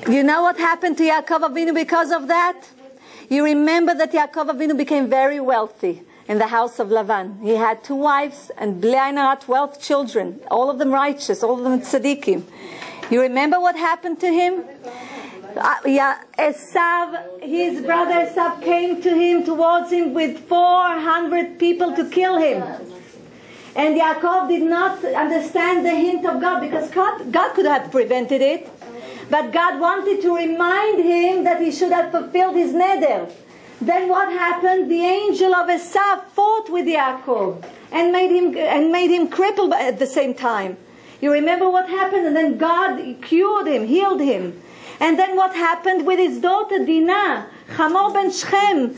you know what happened to Yaakov Avinu because of that? You remember that Yaakov Avinu became very wealthy in the house of Lavan. He had 2 wives and bli ayin hara 12 children, all of them righteous, all of them tzaddikim. You remember what happened to him? Esav, his brother Esav came towards him with 400 people to kill him. And Yaakov did not understand the hint of God, because God could have prevented it. But God wanted to remind him that he should have fulfilled his neder. Then what happened? The angel of Esav fought with Yaakov and made him crippled at the same time. You remember what happened? And then God cured him, healed him. And then what happened with his daughter Dinah? Hamor ben Shechem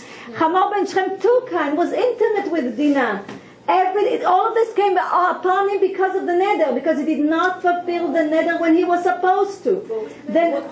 took her and was intimate with Dinah. All of this came upon him because of the neder, because he did not fulfill the neder when he was supposed to. Then,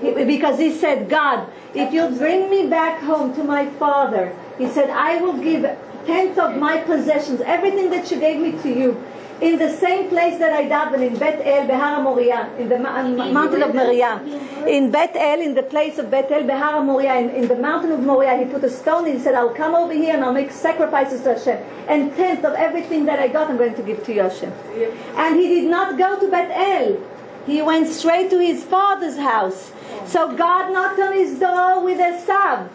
because he said, God, if you bring me back home to my father, he said, I will give 10th of my possessions, everything that you gave me to you, in the same place that I daven, in Bet El, Behar Moriah, in the mountain of Moriah. In Bet El, in the place of Bet El, Behar Moriah, in the mountain of Moriah, he put a stone and he said, I'll come over here and I'll make sacrifices to Hashem. And 10th of everything that I got, I'm going to give to you, Hashem. And he did not go to Bet El. He went straight to his father's house. So God knocked on his door with Esav.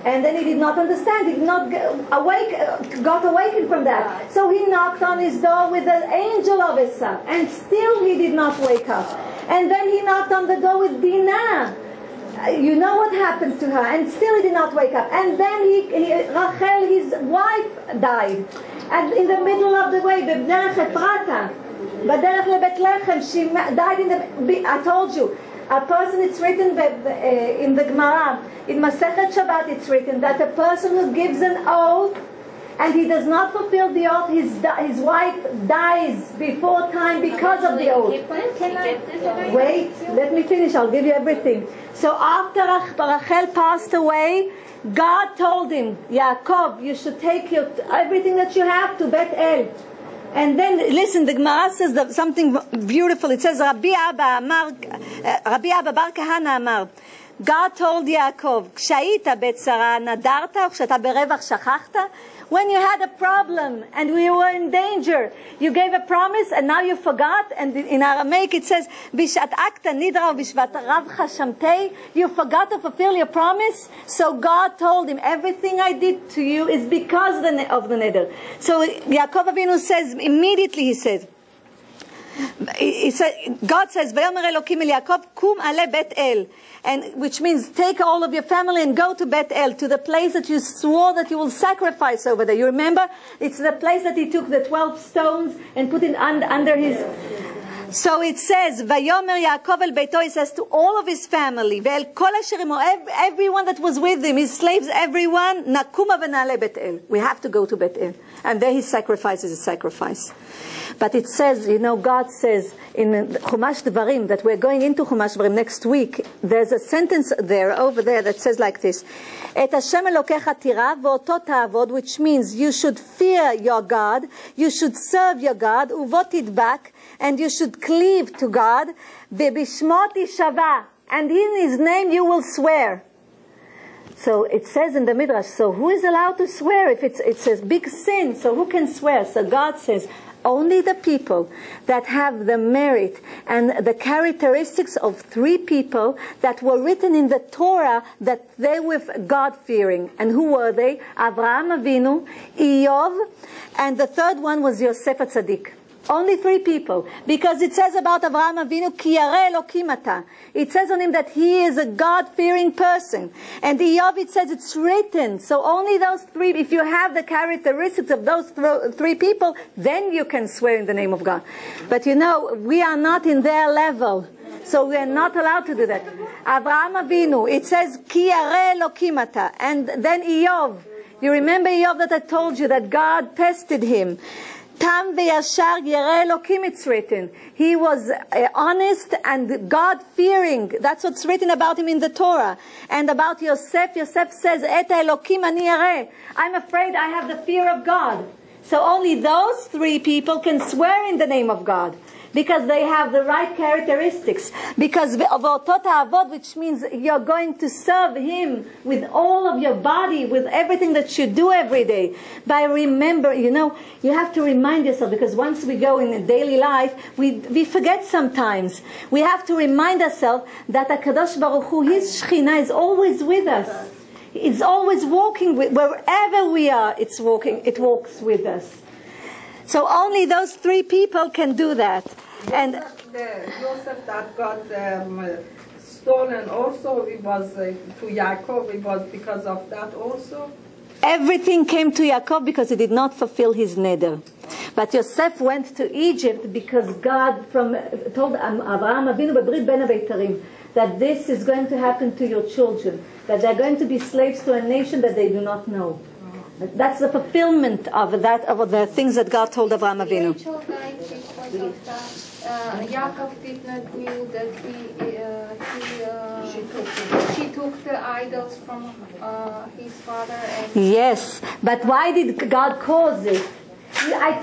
And then he did not understand. He did not got awakened from that. So he knocked on his door with the angel of Esav. And still he did not wake up. And then he knocked on the door with Dinah. you know what happened to her, and still he did not wake up. And then Rachel, his wife, died. And in the middle of the way, בדרך אפרתה, בדרך לבית לחם, she died in the, I told you, a person, it's written in the Gemara, in Masechet Shabbat it's written that a person who gives an oath and he does not fulfill the oath, his wife dies before time because of the oath. Wait, let me finish, I'll give you everything. So after Rachel passed away, God told him, Yaakov, you should take everything that you have to Bet El. And then, listen, the Gemara says something beautiful. It says, Rabbi Abba bar Kahana Amar, God told Yaakov, כשהיית בצרה נדרת, או כשאתה ברווח שכחת? When you had a problem and we were in danger, you gave a promise and now you forgot. And in Aramaic it says, בשעת אקטה נדרה ובשעת רבחה שמתי, you forgot to fulfill your promise. So God told him, everything I did to you is because of the neder. So Yaakov Avinu says, immediately he says, God says, ויאמר אלוקים אל יעקב, קום עלה בית אל. And which means take all of your family and go to Bet El, to the place that you swore that you will sacrifice over there. You remember? It's the place that he took the 12 stones and put it under his... So it says, Vayomer Yaakov el Beito, he says to all of his family, Ve'el kol asher imo, everyone that was with him, his slaves, everyone, Nakuma v'na'ale Bet El. We have to go to Bet El. And there his sacrifice is a sacrifice. But it says, you know, God says in Chumash Devarim, that we're going into Chumash Devarim next week, there's a sentence there, over there, that says like this, Et Hashem Elokecha tira v'oto ta'avod, which means you should fear your God, you should serve your God, uvot tidbak, and you should cleave to God, ve'bishmot ishava, and in his name you will swear. So it says in the Midrash, so who is allowed to swear if it's a big sin? So who can swear? So God says, only the people that have the merit and the characteristics of 3 people that were written in the Torah that they were God-fearing. And who were they? Avraham Avinu, Eov, and the third one was Yosef HaTzadik. Only 3 people. Because it says about Avraham Avinu, Ki yareh Elokim ata. It says on him that he is a God-fearing person. And Eov, it says it's written. So only those 3, if you have the characteristics of those 3 people, then you can swear in the name of God. But you know, we are not in their level. So we are not allowed to do that. Avraham Avinu, it says, Ki yareh Elokim ata. And then Eov. You remember Eov that I told you that God tested him. Tam ve'yashar yereh Elokim, it's written. He was honest and God-fearing. That's what's written about him in the Torah. And about Yosef, Yosef says, Et Elokim ani yareh. I'm afraid I have the fear of God. So only those 3 people can swear in the name of God. Because they have the right characteristics. Because of otot avod, which means you're going to serve him with all of your body, with everything that you do every day. By remember, you know, you have to remind yourself, because once we go in daily life, we forget sometimes. We have to remind ourselves that HaKadosh Baruch Hu, his Shekhinah is always with us. It's always walking with, wherever we are, it walks with us. So only those 3 people can do that. And Joseph that got stolen also, it was to Yaakov, it was because of that also? Everything came to Yaakov because he did not fulfill his neder. But Yosef went to Egypt because God told Avraham Avinu b'brit ben habeitarim that this is going to happen to your children, that they're going to be slaves to a nation that they do not know. That's the fulfillment of the things that God told Avraham Avinu. Rachel died because of that. Yaakov did not knew that she took the idols from his father. And yes, but why did God cause it? I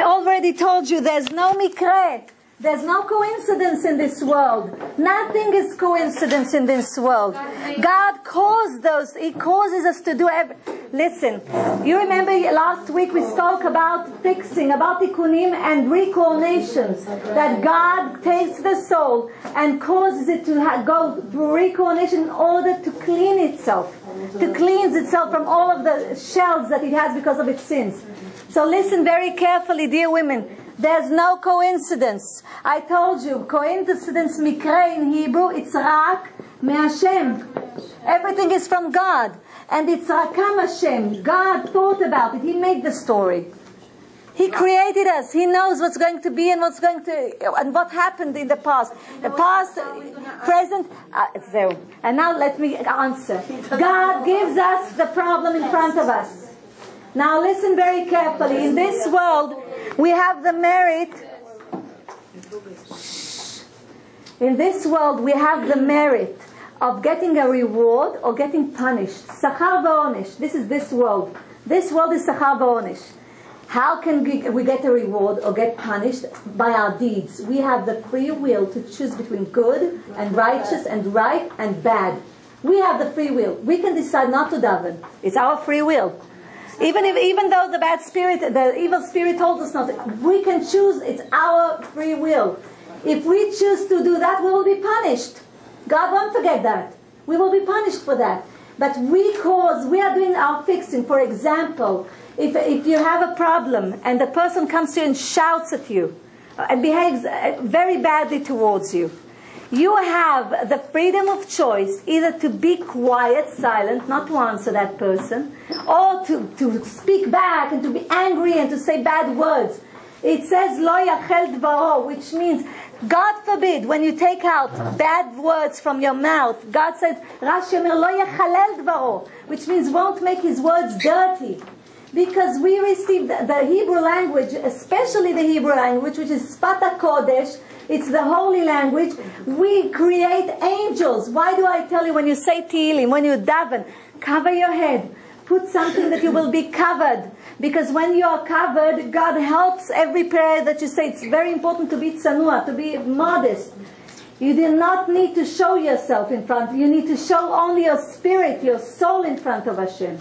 already told you, there's no mikre. There's no coincidence in this world. Nothing is coincidence in this world. God caused those. He causes us to do everything. Listen, you remember last week we spoke about fixing, about tikkunim and recoordinations. That God takes the soul and causes it to go through recoordination in order to clean itself. To cleanse itself from all of the shells that it has because of its sins. So listen very carefully, dear women. There's no coincidence. I told you, coincidence mikre in Hebrew, it's rak Me'Hashem. Everything is from God. And it's Rakam Hashem. God thought about it. He made the story. He created us. He knows what's going to be and what's going to and what happened in the past. The past, present. So, and now let me answer. God gives us the problem in front of us. Now listen very carefully. In this world, we have the merit. In this world, we have the merit of getting a reward or getting punished. Sachar v'onish. This is this world. This world is sachar v'onish. How can we get a reward or get punished? By our deeds. We have the free will to choose between good and righteous and right and bad. We have the free will. We can decide not to daven. It's our free will. Even though the bad spirit, the evil spirit told us not to, we can choose. It's our free will. If we choose to do that, we will be punished. God won't forget that. We will be punished for that. But we are doing our fixing. For example, if you have a problem and the person comes to you and shouts at you and behaves very badly towards you, you have the freedom of choice either to be quiet, silent, not to answer that person, or to speak back and to be angry and to say bad words. It says lo yachel dvaro, which means, God forbid, when you take out bad words from your mouth, God says, Rashi omer lo yachalel dvaro, which means won't make his words dirty. Because we received the Hebrew language, especially the Hebrew language, which is Sfat HaKodesh, it's the holy language. We create angels. Why do I tell you when you say Tehillim, when you daven, cover your head. Put something that you will be covered. Because when you are covered, God helps every prayer that you say. It's very important to be tzanua, to be modest. You do not need to show yourself in front. You need to show only your spirit, your soul in front of Hashem.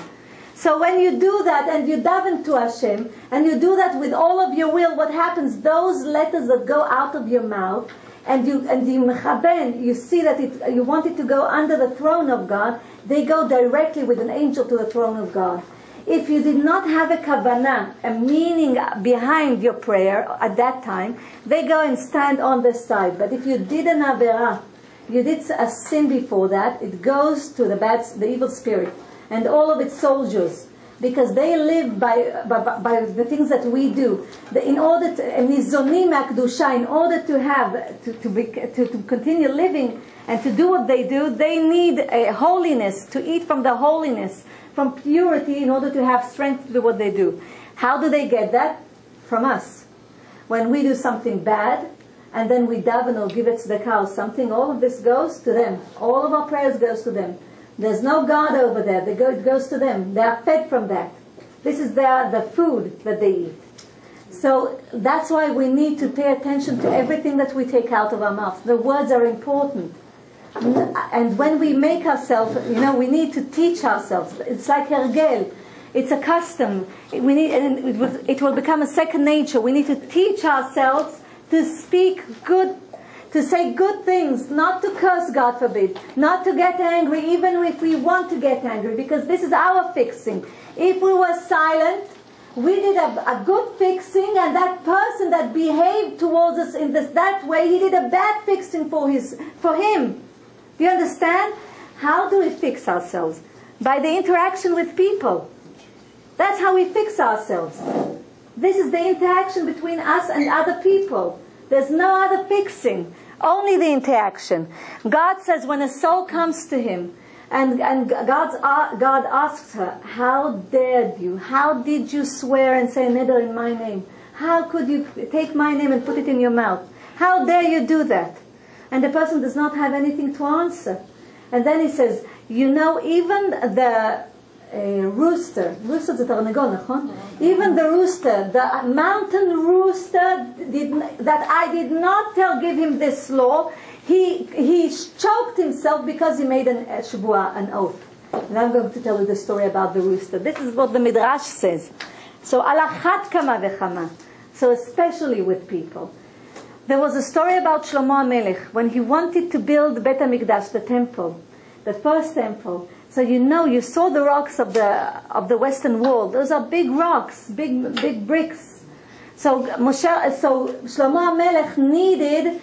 So when you do that and you daven to Hashem, and you do that with all of your will, what happens? Those letters that go out of your mouth, and you mechaben, you see that you want it to go under the throne of God, they go directly with an angel to the throne of God. If you did not have a kavanah, a meaning behind your prayer at that time, they go and stand on the side. But if you did an averah, you did a sin before that, it goes to the evil spirit and all of its soldiers, because they live by the things that we do. In order to have to continue living and to do what they do, they need a holiness, to eat from the holiness, from purity, in order to have strength to do what they do. How do they get that? From us. When we do something bad, and then we daven or give it to the cow something, all of this goes to them. All of our prayers goes to them. There's no God over there. It goes to them. They are fed from that. This is the food that they eat. So that's why we need to pay attention to everything that we take out of our mouth. The words are important. And when we make ourselves, we need to teach ourselves. It's like hergel. It's a custom. It will become a second nature. We need to teach ourselves to speak good, to say good things, not to curse, God forbid, not to get angry, even if we want to get angry, because this is our fixing. If we were silent, we did a good fixing, and that person that behaved towards us in that way, he did a bad fixing for him. Do you understand? How do we fix ourselves? By the interaction with people. That's how we fix ourselves. This is the interaction between us and other people. There's no other fixing, only the interaction. God says when a soul comes to him, and God asks her, how dared you? How did you swear and say neder in my name? How could you take my name and put it in your mouth? How dare you do that? And the person does not have anything to answer. And then he says, even the rooster זה תרנגול, נכון? Even the rooster, the mountain rooster that I did not give him this law, he choked himself because he made a shvuah, an oath. And I'm going to tell you the story about the rooster. This is what the Midrash says. So al achat kama vechama. So especially with people. There was a story about Shlomo HaMelech when he wanted to build Bet HaMikdash, the temple, the first temple. So you saw the rocks of the Western Wall. Those are big rocks, big bricks. So Shlomo HaMelech needed,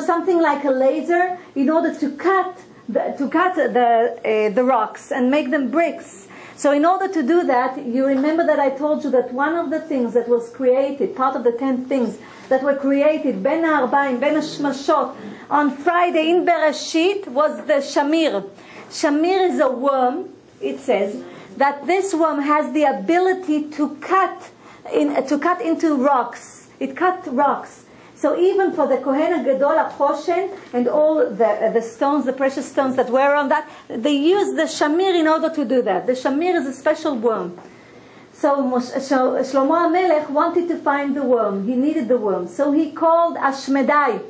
something like a laser in order to cut the rocks and make them bricks. So in order to do that, you remember that I told you that one of the things that was created, part of the 10 things that were created, Ben HaArbaim, Ben HaShmashot, on Friday in Bereshit, was the Shamir. Shamir is a worm, it says, that this worm has the ability to cut into rocks. It cut rocks. So even for the Kohen HaGadol HaChoshen and all the stones, the precious stones that were on that, they used the Shamir in order to do that. The Shamir is a special worm. So Shlomo HaMelech wanted to find the worm. He needed the worm. So he called Ashmedai.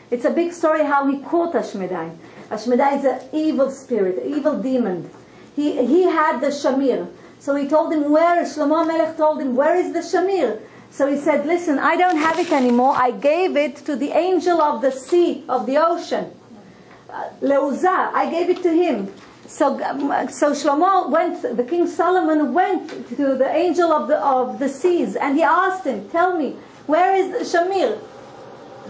It's a big story how he caught Ashmedai. Ashmedai is an evil spirit, an evil demon. He had the Shamir. So he told him Shlomo HaMelech told him, where is the Shamir? So he said, listen, I don't have it anymore. I gave it to the angel of the sea, of the ocean. Leuzah, I gave it to him. So Shlomo went, the King Solomon went to the angel of the seas, and he asked him, tell me, where is the Shamir?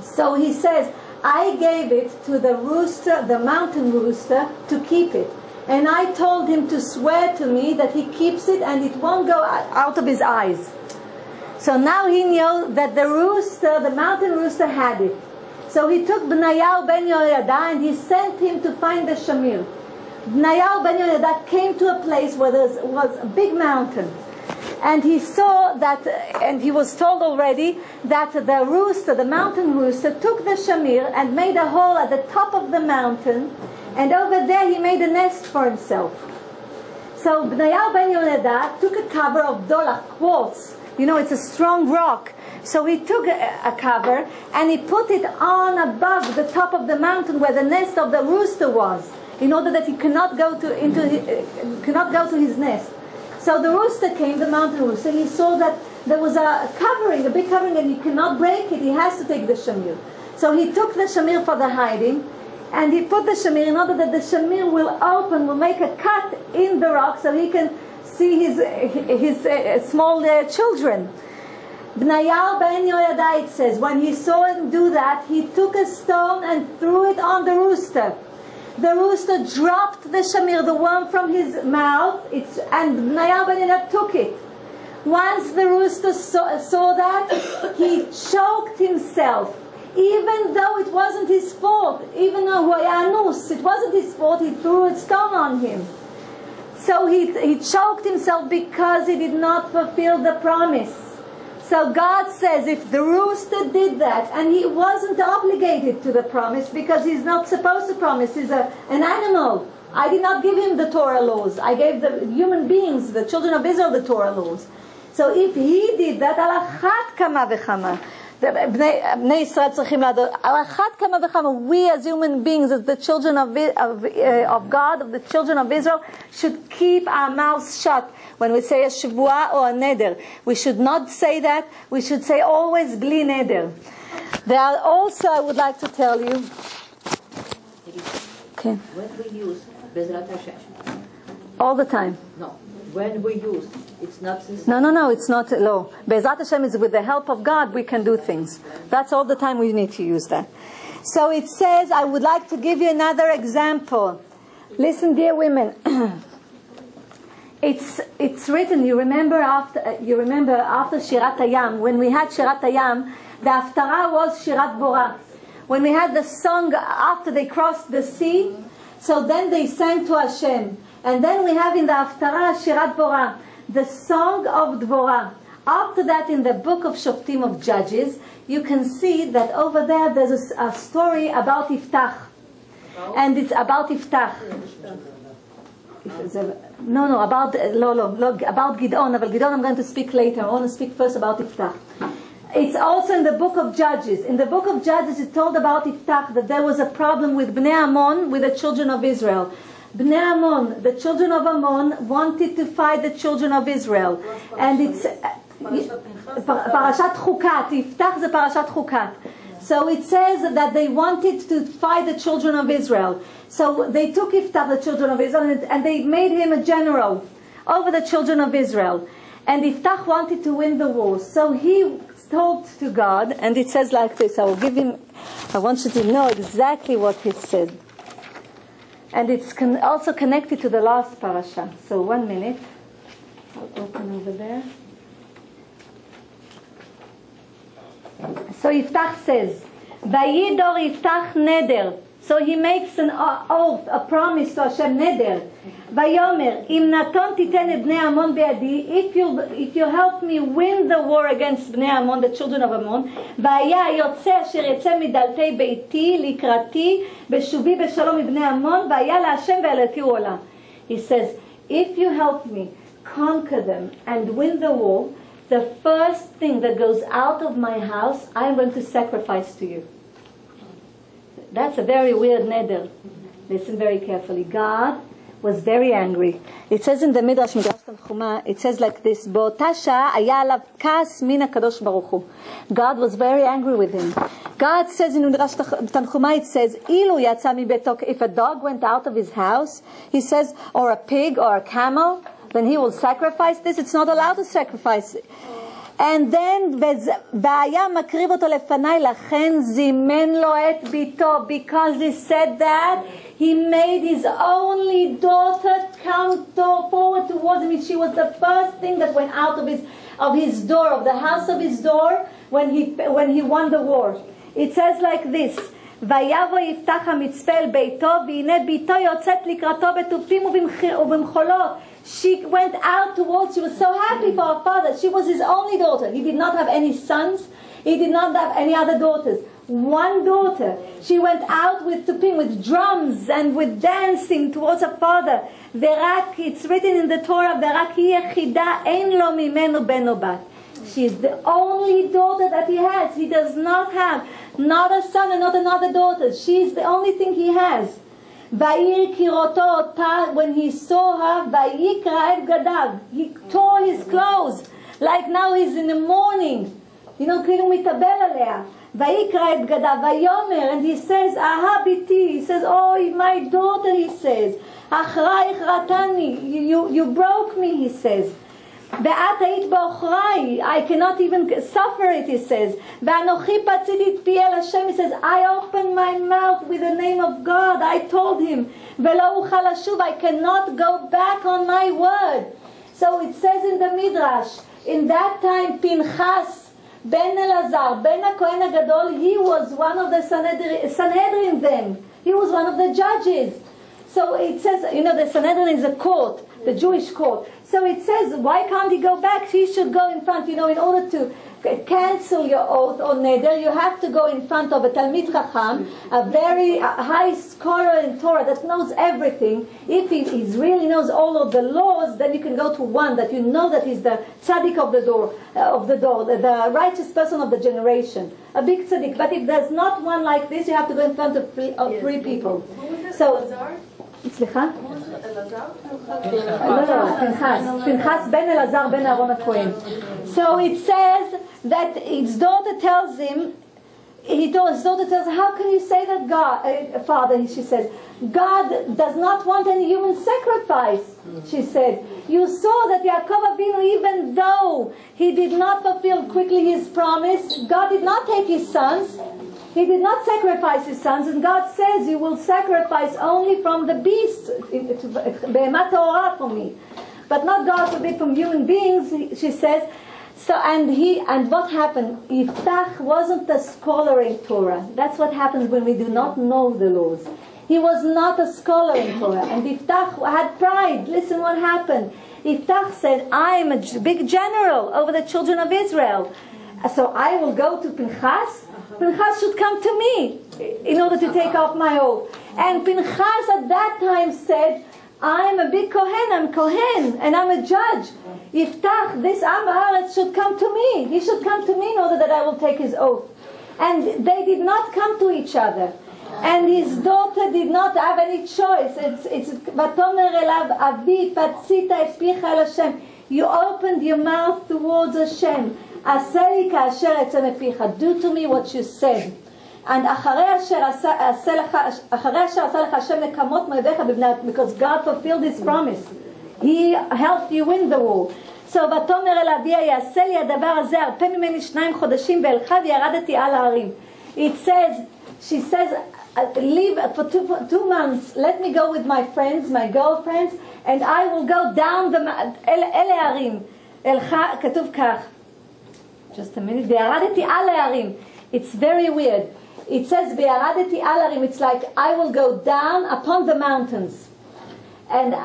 So he says, I gave it to the rooster, the mountain rooster, to keep it. And I told him to swear to me that he keeps it and it won't go out of his eyes. So now he knew that the rooster, the mountain rooster, had it. So he took Bnayahu ben Yehoyada and he sent him to find the Shamir. Bnayahu ben Yehoyada came to a place where there was a big mountain. And he saw that, and he was told already, that the rooster, the mountain rooster, took the Shamir and made a hole at the top of the mountain. And over there he made a nest for himself. So Bnayahu ben Yehoyada took a cover of dolach, quartz. You know, it's a strong rock. So he took a cover and he put it on above the top of the mountain where the nest of the rooster was, in order that he cannot go to his nest. So the rooster came, the mountain rooster. He saw that there was a covering, a big covering, and he cannot break it. He has to take the Shamir. So he took the Shamir for the hiding, and he put the Shamir in order that the Shamir will make a cut in the rock so he can see his small children. Bnayahu ben Yehoyada, it says, when he saw him do that, he took a stone and threw it on the rooster. The rooster dropped the Shamir, the worm, from his mouth, and Bnayahu ben Yehoyada took it. Once the rooster saw that, he choked himself. Even though it wasn't his fault, even though it wasn't his fault, he threw a stone on him. So he choked himself because he did not fulfill the promise. So God says if the rooster did that, and he wasn't obligated to the promise because he's not supposed to promise, he's an animal. I did not give him the Torah laws. I gave the human beings, the children of Israel, the Torah laws. So if he did that, al achat kama v'chama. Bnei Israel tzrichim lador. Al achat kama v'chama. We as human beings, as the children of God, of the children of Israel, should keep our mouths shut. When we say a shivua or a neder, we should not say that. We should say always bli neder. There are also, I would like to tell you. Okay. When we use Bezrat Hashem. All the time. No. When we use, it's not this. No, it's not law. Bezrat Hashem is with the help of God we can do things. That's all the time we need to use that. So it says, I would like to give you another example. Listen, dear women. It's written. You remember after Shirat Hayam, when we had Shirat Hayam, the Haftarah was Shirat Borah. When we had the song after they crossed the sea, so then they sang to Hashem. And then we have in the Haftarah Shirat Borah, the song of Dvorah. After that, in the book of Shoftim, of Judges, you can see that over there there's a story about Iftach. And it's about Iftach. About Gidon. But Gidon I'm going to speak later. I want to speak first about Iftach. It's also in the book of Judges. In the book of Judges, it told about Iftach that there was a problem with Bnei Ammon, with the children of Israel. Bnei Ammon, the children of Ammon, wanted to fight the children of Israel. And it's Parashat Chukat. Iftach is Parashat Chukat. So it says that they wanted to fight the children of Israel. So they took Iftach, the children of Israel, and they made him a general over the children of Israel. And Iftach wanted to win the war. So he told to God, and it says like this. I want you to know exactly what he said. And it's also connected to the last parasha. So 1 minute. I'll open over there. So Yiftach says, Vayidor Yiftach neder. So he makes an oath, a promise to Hashem, neder. Vayomer, Im naton titen et bnei Ammon be'adi, if you help me win the war against bnei Ammon, the children of Ammon, vaya yotze asher yetze midaltei beiti likrati beshuvi beshalom ibnei Ammon, vaya laHashem ve'elati ola. He says, if you help me conquer them and win the war, the first thing that goes out of my house, I'm going to sacrifice to you. That's a very weird neder. Listen very carefully. God was very angry. It says in the Midrash Tanchuma, it says like this, B'ota sha'a haya alav kas min HaKadosh Baruch Hu. God was very angry with him. God says in Midrash Tanchuma, it says, Ilu yatsa mibeto, if a dog went out of his house, he says, or a pig or a camel, then he will sacrifice this. It's not allowed to sacrifice it. And then, והיה מקריב אותו לפני, לכן זימן לו את ביתו, because he said that, he made his only daughter come forward towards him. She was the first thing that went out of his door, of the house of his door, when he won the war. It says like this, ויבוא יפתח המצפה אל ביתו, והנה ביתו יוצאת לקראתו בתופים ובמחולות. She went out towards, she was so happy for her father. She was his only daughter. He did not have any sons. He did not have any other daughters. One daughter. She went out with tupim, with drums and with dancing towards her father. It's written in the Torah, ורק היא יחידה, אין לו ממנו בן או בת. She is the only daughter that he has. He does not have not a son and not another daughter. She is the only thing he has. When he saw her, he tore his clothes. Like now he's in the morning. כאילו מתאבל עליה. ויקרא את בגדיו, ויאמר, and he says, aha biti, he says, oh my daughter, he says, אחרייך רתני, you broke me, he says. ואת היית בעוכריי, I cannot even suffer it, he says. ואנוכי פציתי את פי אל השם, he says, I opened my mouth with the name of God, I told him, ולא אוכל לשוב, I cannot go back on my word. So it says in the Midrash, in that time, Pinchas, Ben Elazar, Ben HaKohen HaGadol, he was one of the Sanhedrin then. He was one of the judges. So it says, the Sanhedrin is a court, the Jewish court. So it says, why can't he go back? He should go in front, in order to cancel your oath or neder, you have to go in front of a Talmid Chacham, a very high scholar in Torah that knows everything. If he really knows all of the laws, then you can go to one that you know that he's the tzaddik of the door, the righteous person of the generation, a big tzaddik. But if there's not one like this, you have to go in front of three people. So, סליחה? פנחס בן אלעזר בן אהרון הכהן. So it says that his daughter tells him, how can you say that God, Father, she says, God does not want any human sacrifice, she says. You saw that Yaakov Avinu, even though he did not fulfill quickly his promise, God did not take his sons. He did not sacrifice his sons, and God says, you will sacrifice only from the beasts, behemat torah for me. But not, God forbid, from human beings, she says. So, and what happened? Yiftach wasn't a scholar in Torah. That's what happens when we do not know the laws. He was not a scholar in Torah. And Yiftach had pride. Listen what happened. Yiftach said, I am a big general over the children of Israel. So I will go to Pinchas. Pinchas should come to me in order to take off my oath. And Pinchas at that time said, I'm a big Kohen, I'm Kohen, and I'm a judge. Yiftach, this Am Haaretz should come to me. He should come to me in order that I will take his oath. And they did not come to each other. And his daughter did not have any choice. It's Vatomer elav avi patzita et picha el Hashem. You opened your mouth towards Hashem. Do to me what you said. And because God fulfilled his promise. He helped you win the war. So ותאמר אל אביה יעשה לי הדבר הזה הרפה ממני 2 חודשים ואלך וירדתי על ההרים. It says, she says, leave for 2 months. Let me go with my friends, my girlfriends, and I will go down the אלה הערים. כתוב כך. Just a minute. וירדתי על הערים. It's very weird. It says וירדתי על הערים. It's like I will go down upon the mountains. And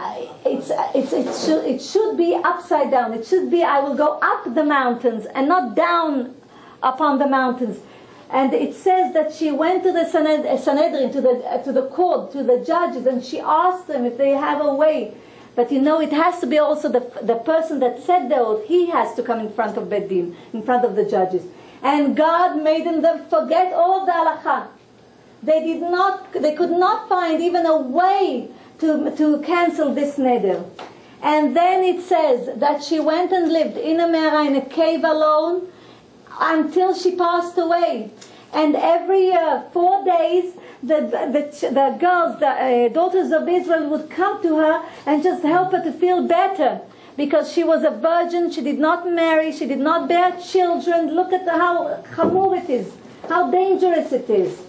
it should be upside down. It should be I will go up the mountains and not down upon the mountains. And it says that she went to the Sanhedrin, to the court, to the judges, and she asked them if they have a way. But you know, it has to be also the person that said the oath. He has to come in front of Beit Din, in front of the judges. And God made them forget all of the halakha. They could not find even a way to cancel this neder. And then it says that she went and lived in a me'ara, in a cave alone, until she passed away. And every year, 4 days, the girls, the daughters of Israel would come to her and just help her to feel better. Because she was a virgin, she did not marry, she did not bear children. Look at how chamur it is, how dangerous it is.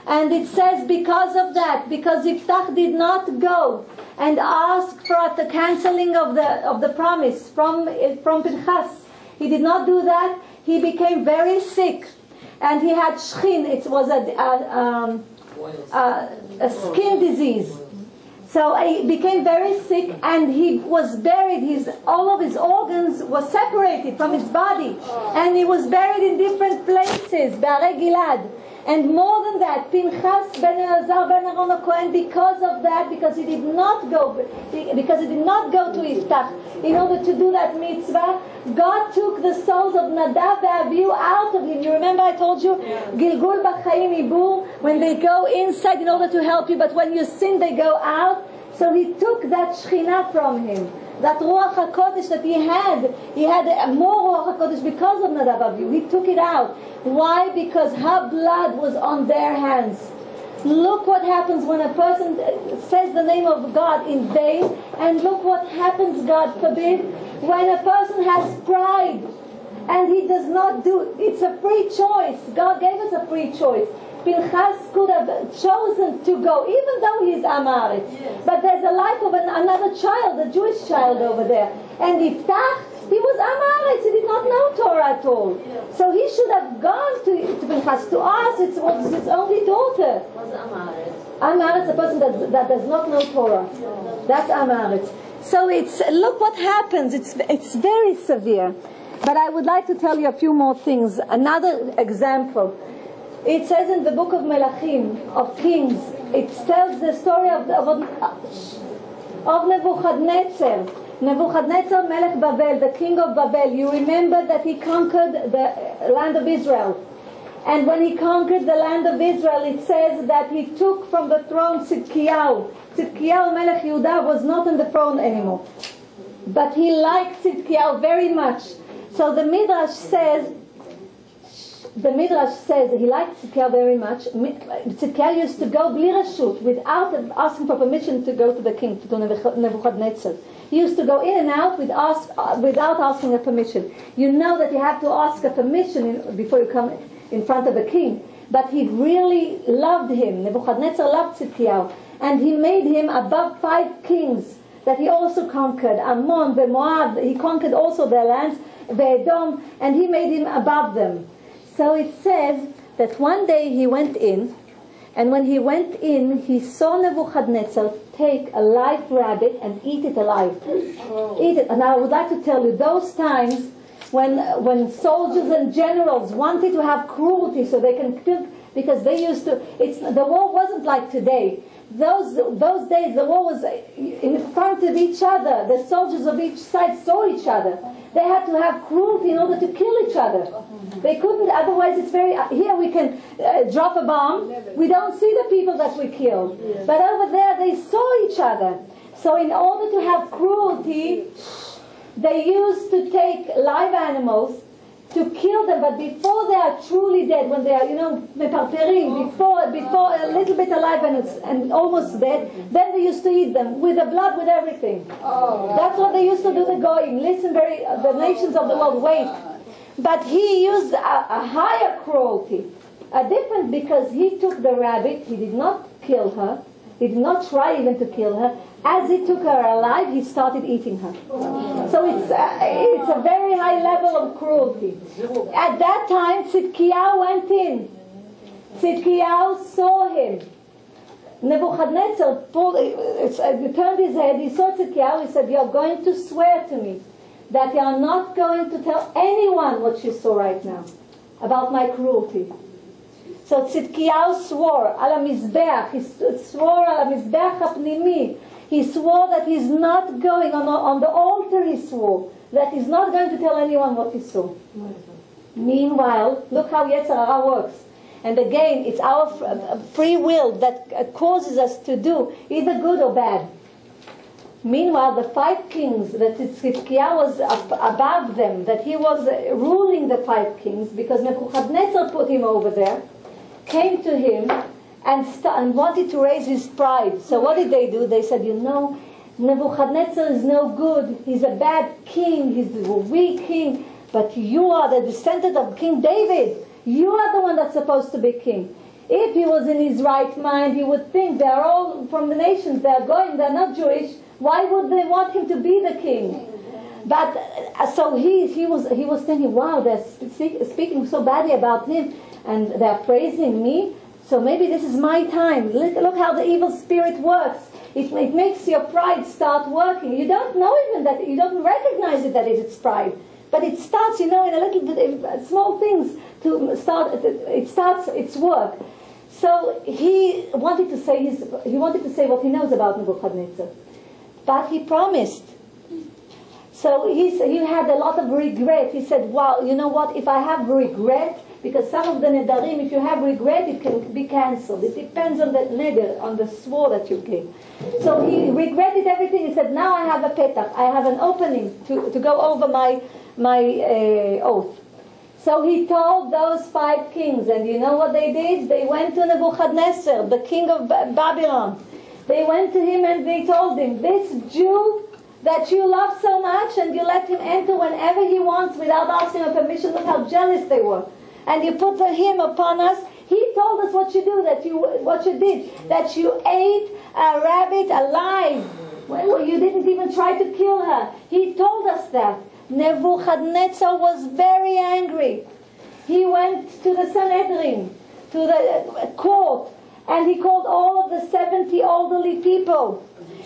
And it says because of that, because Yiftach did not go and ask for the canceling of the promise from Pinchas, he did not do that. He became very sick, and he had shchin. It was a skin disease. So he became very sick, and he was buried. All of his organs were separated from his body, and he was buried in different places. Be'arei Gilad. And more than that, Pinchas ben Elazar ben Aaron HaKohen, because of that, because he did not go to Yiftach in order to do that mitzvah, God took the souls of Nadav and Abihu out of him. You remember I told you, Gilgul B'chaim Ibur, when they go inside in order to help you, but when you sin they go out. So he took that Shekhinah from him. That Ruach HaKodesh that he had more Ruach HaKodesh because of Nadav Abihu. He took it out. Why? Because her blood was on their hands. Look what happens when a person says the name of God in vain, and look what happens, God forbid, when a person has pride and he does not do. It's a free choice. God gave us a free choice. Pinchas could have chosen to go, even though he's Amarit. Yes. But there's a life of another child, a Jewish child over there. And Yiftach, he was Amarit. He did not know Torah at all. Yes. So he should have gone to Pinchas to ask. It was his only daughter. What's Amarit? Amarit is a person that does not know Torah. Yes. That's Amarit. So look what happens. It's very severe. But I would like to tell you a few more things. Another example. It says in the book of Melachim, of Kings, it tells the story of Nebuchadnezzar. Nebuchadnezzar, Melech Babel, the king of Babel. You remember that he conquered the land of Israel. And when he conquered the land of Israel, it says that he took from the throne Tzidkiyahu. Tzidkiyahu, Melech Yehudah, was not on the throne anymore. But he liked Tzidkiyahu very much. So the Midrash says he liked Tzidkiyahu very much. Tzidkiyahu used to go bli rashut, without asking for permission to go to the king, to Nebuchadnezzar. He used to go in and out without asking a permission. You know that you have to ask a permission before you come in front of the king. But he really loved him. Nebuchadnezzar loved Tzidkiyahu. And he made him above 5 kings that he also conquered. Ammon, the Moab, he conquered also their lands, the Edom, and he made him above them. So it says that one day he went in, and when he went in, he saw Nebuchadnezzar take a live rabbit and eat it alive. Eat it. And I would like to tell you, those times when soldiers and generals wanted to have cruelty so they can kill, because they used to, the war wasn't like today. Those days the war was in front of each other. The soldiers of each side saw each other. They had to have cruelty in order to kill each other. They couldn't, otherwise it's very, here we can drop a bomb. We don't see the people that we killed. But over there they saw each other. So in order to have cruelty, they used to take live animals to kill them, but before they are truly dead, when they are, meparperim, before a little bit alive and almost dead, then they used to eat them with the blood, with everything. That's what they used to do, the goyim. Listen, the nations of the world, wait. But he used a higher cruelty. Different because he took the rabbit, he did not kill her, he did not try even to kill her. As he took her alive, he started eating her. So it's a very high level of cruelty. At that time, Tzidkiyahu went in. Tzidkiyahu saw him. Nebuchadnezzar turned his head, he saw Tzidkiyahu, he said, "You're going to swear to me that you're not going to tell anyone what you saw right now about my cruelty." So Tzidkiyahu swore al mizbeach. He swore al mizbeach hapnimi. He swore that he's not going on the altar. He swore that he's not going to tell anyone what he saw. Meanwhile, look how Yetzer Hara works. And again, it's our free will that causes us to do either good or bad. Meanwhile, the 5 kings that Tzidkiyahu was above them, that he was ruling the 5 kings because Nebuchadnezzar put him over there, came to him and wanted to raise his pride. So what did they do? They said, Nebuchadnezzar is no good. He's a bad king. He's a weak king. But you are the descendant of King David. You are the one that's supposed to be king. If he was in his right mind, he would think they're all from the nations. They're not Jewish. Why would they want him to be the king? But so he was thinking, wow, they're speaking so badly about him, and they're praising me. So maybe this is my time. Look how the evil spirit works. It makes your pride start working. You don't know even that, you don't recognize it that it's pride. But it starts, in a little bit, small things to start, it starts its work. So he wanted to say what he knows about Nebuchadnezzar. But he promised. So he had a lot of regret. He said, wow, you know what, if I have regret, because some of the nedarim, if you have regret, it can be cancelled. It depends on the neder, on the swore that you gave. So he regretted everything. He said, now I have a petach. I have an opening to go over my oath. So he told those 5 kings, and you know what they did? They went to Nebuchadnezzar, the king of Babylon. They went to him and they told him, this Jew that you love so much and you let him enter whenever he wants without asking your permission, look how jealous they were. And you put him upon us. He told us what you did, that you ate a rabbit alive. Well, you didn't even try to kill her. He told us that. Nebuchadnezzar was very angry. He went to the Sanhedrin, to the court, and he called all of the 70 elderly people.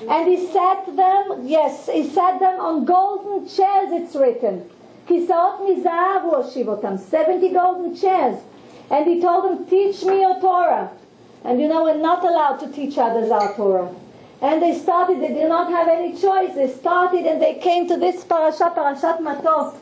And he sat them on golden chairs, it's written. 70 golden chairs. And he told them, teach me your Torah. And we're not allowed to teach others our Torah. And they did not have any choice. They started and they came to this parashat Matoth.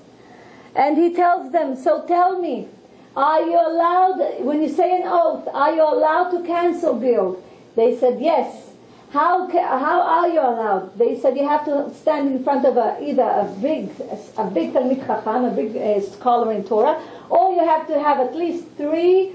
And he tells them, so tell me, are you allowed, when you say an oath, are you allowed to cancel bills? They said, yes. How are you allowed? They said you have to stand in front of either a big Talmid Chacham, a big scholar in Torah, or you have to have at least 3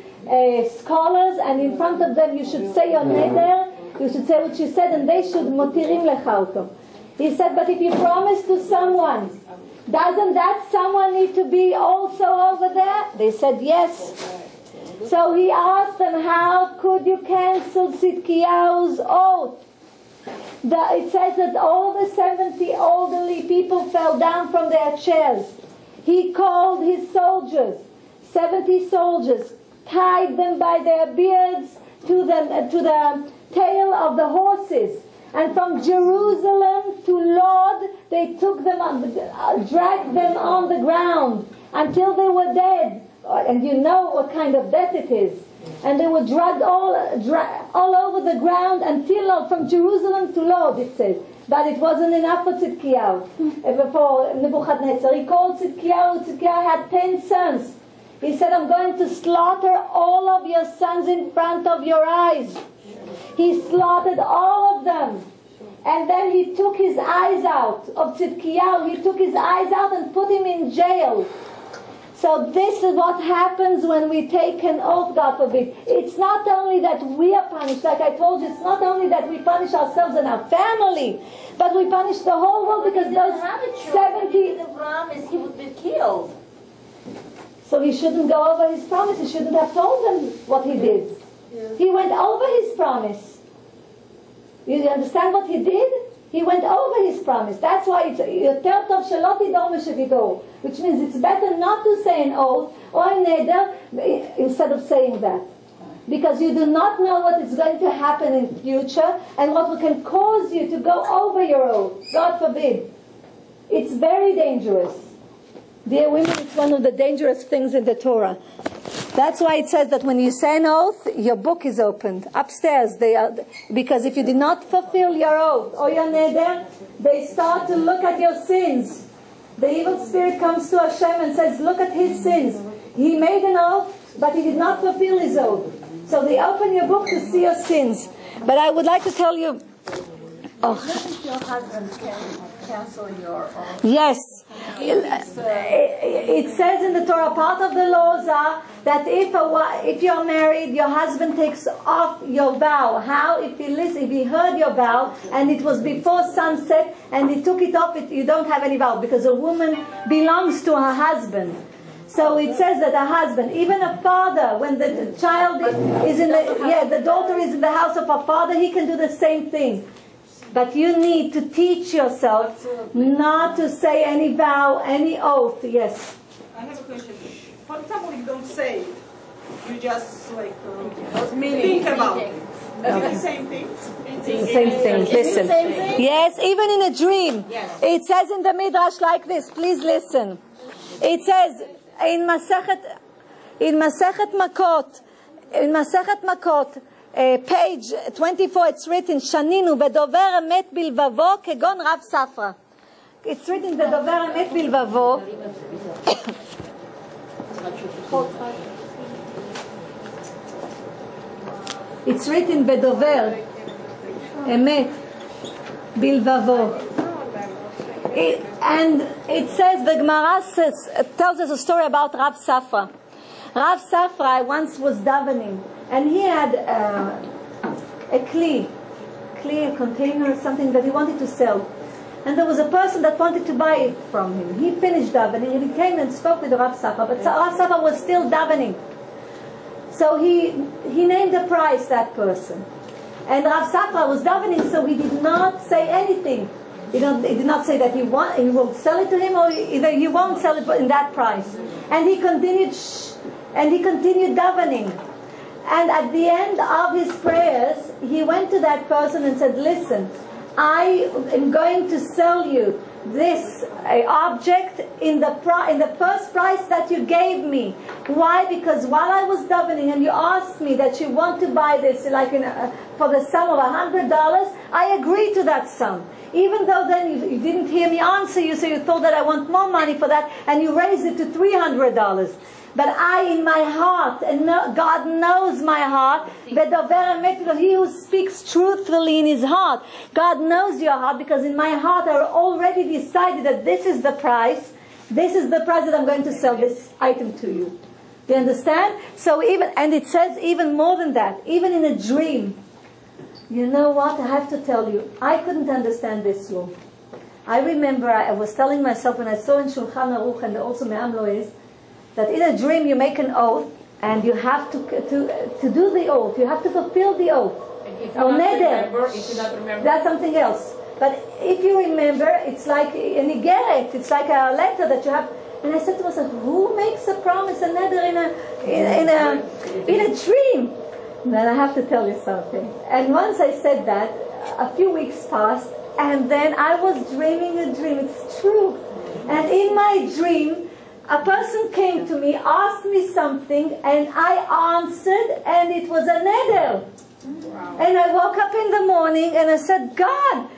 scholars, and in front of them you should say your neder, you should say what you said, and they should motirim lecha oto. He said, but if you promise to someone, doesn't that someone need to be also over there? They said yes. So he asked them, how could you cancel Tzidkiyahu's oath? It says that all the 70 elderly people fell down from their chairs. He called his soldiers, 70 soldiers, tied them by their beards to the tail of the horses. And from Jerusalem to Lod, they took them dragged them on the ground until they were dead. And you know what kind of death it is. And they were dragged all over the ground until from Jerusalem to Lod, it says. But it wasn't enough for Tzidkiyahu, for Nebuchadnezzar. He called Tzidkiyahu. Tzidkiyahu had 10 sons. He said, I'm going to slaughter all of your sons in front of your eyes. He slaughtered all of them. And then he took his eyes out of Tzidkiyahu. He took his eyes out and put him in jail. So this is what happens when we take an oath, God forbid. It's not only that we are punished, like I told you, it's not only that we punish ourselves and our family, but we punish the whole world because those 70... The promise he would be killed. So he shouldn't go over his promise. He shouldn't have told them what he did. He went over his promise. You understand what he did? He went over his promise. That's why it's יותר טוב שלא תדור משתדור, which means it's better not to say an oath or a neder instead of saying that. Because you do not know what is going to happen in future and what can cause you to go over your oath. God forbid. It's very dangerous. Dear women, it's one of the dangerous things in the Torah. That's why it says that when you say an oath, your book is opened. Upstairs, because if you did not fulfill your oath or your neder, they start to look at your sins. The evil spirit comes to Hashem and says, look at his sins. He made an oath, but he did not fulfill his oath. So they open your book to see your sins. But I would like to tell you... Oh. Your husband can cancel your oath. Yes. It says in the Torah, part of the laws are that if you're married, your husband takes off your vow. How? If he heard your vow and it was before sunset and he took it off, you don't have any vow, because a woman belongs to her husband. So it says that a husband, even a father, when the child is in the daughter is in the house of her father, he can do the same thing. But you need to teach yourself not to say any vow, any oath. Yes. I have a question. For example, you don't say it. You just think about it. Is it the same thing? It's the same thing. Listen. Yes, even in a dream. Yes. It says in the Midrash like this. Please listen. It says in Masechet Makot, page 24, it's written, Shaninu ודובר אמת בלבבו כגון רב ספרא. It's written, ודובר אמת בלבבו. It's written, ודובר אמת בלבבו. And it says, the Gemara tells us a story about Rav Safra. Rav Safra once was davening, and he had a container or something that he wanted to sell. And there was a person that wanted to buy it from him. He finished davening, and he came and spoke with Rav Safra, but Rav Safra was still davening. So he named a price, that person. And Rav Safra was davening, so he did not say anything. He did not say that he will sell it to him, or either he won't sell it in that price. And he continued davening. And at the end of his prayers, he went to that person and said, listen, I am going to sell you this object in the first price that you gave me. Why? Because while I was davening and you asked me that you want to buy this for the sum of $100, I agreed to that sum. Even though then you didn't hear me answer you, so you thought that I want more money for that, and you raised it to $300. But I, in my heart, and God knows my heart, he who speaks truthfully in his heart, God knows your heart, because in my heart I already decided that this is the price that I'm going to sell this item to you. Do you understand? So and it says even more than that, even in a dream. You know what? I have to tell you, I couldn't understand this law. I remember I was telling myself when I saw in Shulchan Aruch and also Me'am Loez, that in a dream you make an oath and you have to do the oath. You have to fulfill the oath. If you not remember, that's something else. But if you remember, it's like an igeret. It's like a letter that you have. And I said to myself, who makes a promise, a neder in a dream? Then I have to tell you something. And once I said that, a few weeks passed, and then I was dreaming a dream. It's true. And in my dream, a person came to me, asked me something, and I answered, and it was a neder. Wow. And I woke up in the morning, and I said, God,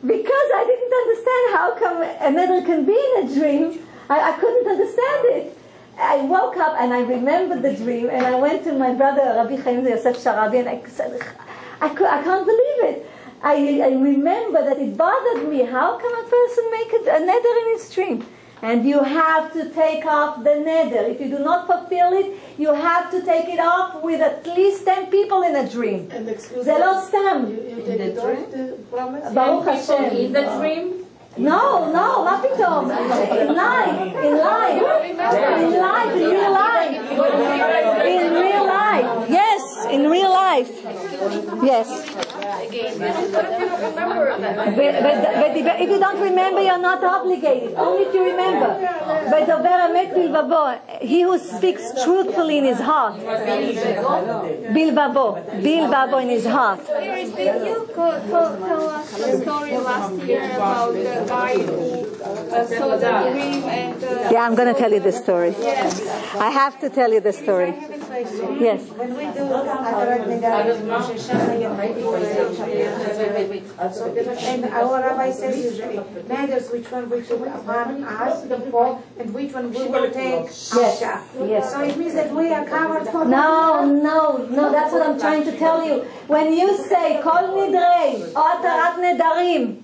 because I didn't understand how come a neder can be in a dream, I couldn't understand it. I woke up and I remembered the dream, and I went to my brother Rabbi Chaim Yosef Sharabi, and I said, I can't believe it. I remember that it bothered me. How can a person make a neder in his dream? And you have to take off the neder. If you do not fulfill it, you have to take it off with at least 10 people in a dream. And excuse me, you take it off the promise? Baruch Hashem. in the dream? No, מה פתאום? In life, in real life. Yes. Again, what if you don't remember that? But if you don't remember, you're not obligated. Only if you remember. ודובר אמת בלבבו, he who speaks truthfully in his heart. בלבבו in his heart. Iris, did you tell us the story last year about the guy who saw the dream and... Yeah, I'm going to tell you the story. Yes. I have to tell you the story. I have a question. Yes. When we do Atarat Nedarim, Rosh Hashanah, Yom Kippur, and our rabbi says usually, matters which one we took upon us before and which one we will take after. Yes. So it means that we are covered for No, that's what I'm trying to tell you. When you say Kol Nidrei or Atarat Nedarim,